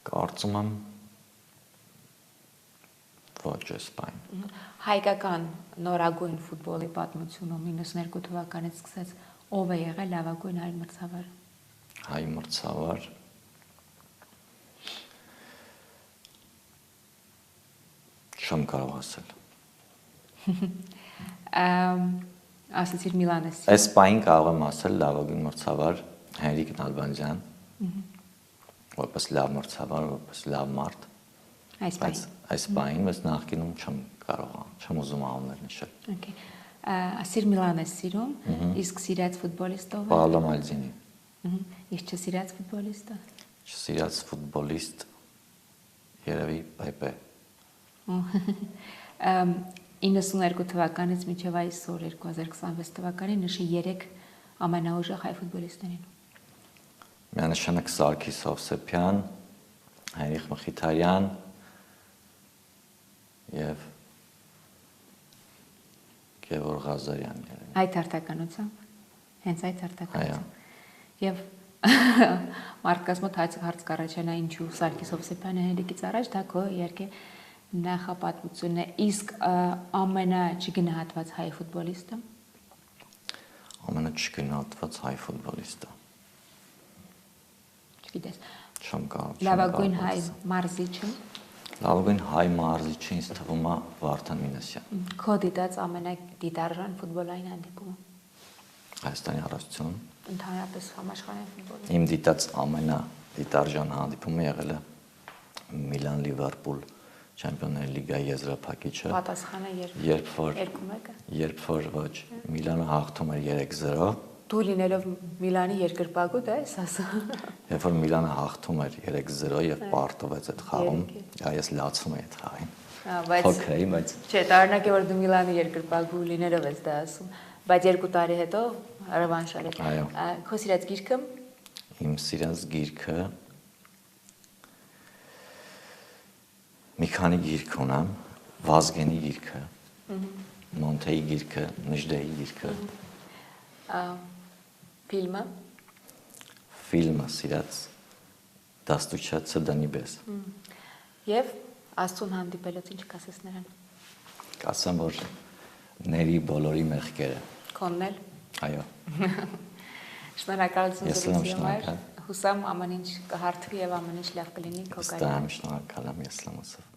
Կարծում եմ ոչ էս բան։ Հայկական նորագույն ֆուտբոլի պատմությունում 92 թվականից սկսած ով է եղել լավագույն հայ մրցավարը։ Հայ մրցավար չեմ կարող ասել։ Ասացիր Միլանես։ Այս պայն կարող եմ ասել լավագույն մրցավար Հենրիկ Նալբանդյան։ Որպես լավ մրցավար, որպես լավ մարդ։ Այս պայն, բայց նախկինում չեմ կարող, չեմ ուզում անուններ նշել։ Okay։ Ասիր Միլանես սիրում, իսկ սիրած ֆուտբոլիստ ով է։ Պաոլո Մալդինի։ Իսկ չսիրած ֆուտբոլիստը։ Չսիրած ֆուտբոլիստ երևի Պեպե։ 92 թվականից մինչև այսօր 2026 թվականին նշի 3 ամենաուժեղ հայ ֆուտբոլիստներին։ Միանշանակ Սարգիս Հովսեփյան, Հենրիխ Մխիթարյան եւ Գևորգ Ղազարյան երևի։ Այդ արտականությամբ, հենց այդ արտականությամբ։ Եվ մարդկաց մոտ հարց կառաջանա ինչու Սարգիս Հովսեփյանը Հենրիկից առաջ, դա քո իհարկե նախապատմությունն է, իսկ ամենաչգնահատված հայ ֆուտբոլիստը։ Ամենաչգնահատված հայ ֆուտբոլիստը։ Չգիտես։ Չեմ կարող։ Լավագույն հայ մարզիչը։ Լավագույն հայ մարզիչը ինձ թվում է Վարդան Մինասյան։ Քո դիտած ամենադիտարժան ֆուտբոլային հանդիպումը։ Հայաստանի առողջությունում։ Ընդհանրապես համաշխարհային ֆուտբոլում։ Իմ դիտած ամենադիտարժան հանդիպումը եղել է Միլան-Լիվերպուլ Չեմպիոնների լիգայի եզրափակիչը։ Պատասխանը երբ որ ոչ Միլանը հաղթում էր 3-0։ Դու լինելով Միլանի երկրպագու, դա ես ասում։ Երբ որ Միլանը հաղթում էր 3-0 եւ պարտվեց այդ խաղում, ես լացում էի այդ խաղին։ Բայց Okay, բայց չէ, տարօրինակ է որ դու Միլանի երկրպագու լինելով ես դա ասում, բայց 2 տարի հետո ռևանշ արեք։ Այո։ Քո սիրած գիրքը։ Իմ սիրած գիրքը մի քանի գիրք ունեմ, Վազգենի գիրքը, Մոնթեի գիրքը, Նժդեի գիրքը, ֆիլմը սիրած Դաստուչացը Դանիբես։ Եվ Աստծուն հանդիպելուց ինչ կասես նրան։ Կասեմ, որ ների բոլորի մեղքերը։ Քոննել։ Այո։ Շնորհակալություն Ես զրույցի համար։ շնորհակալ։ Հուսամ ամեն ինչ կհարթվի եւ ամեն ինչ լավ կլինի քո Ստամ շնորհակալ եմ ես լամասով։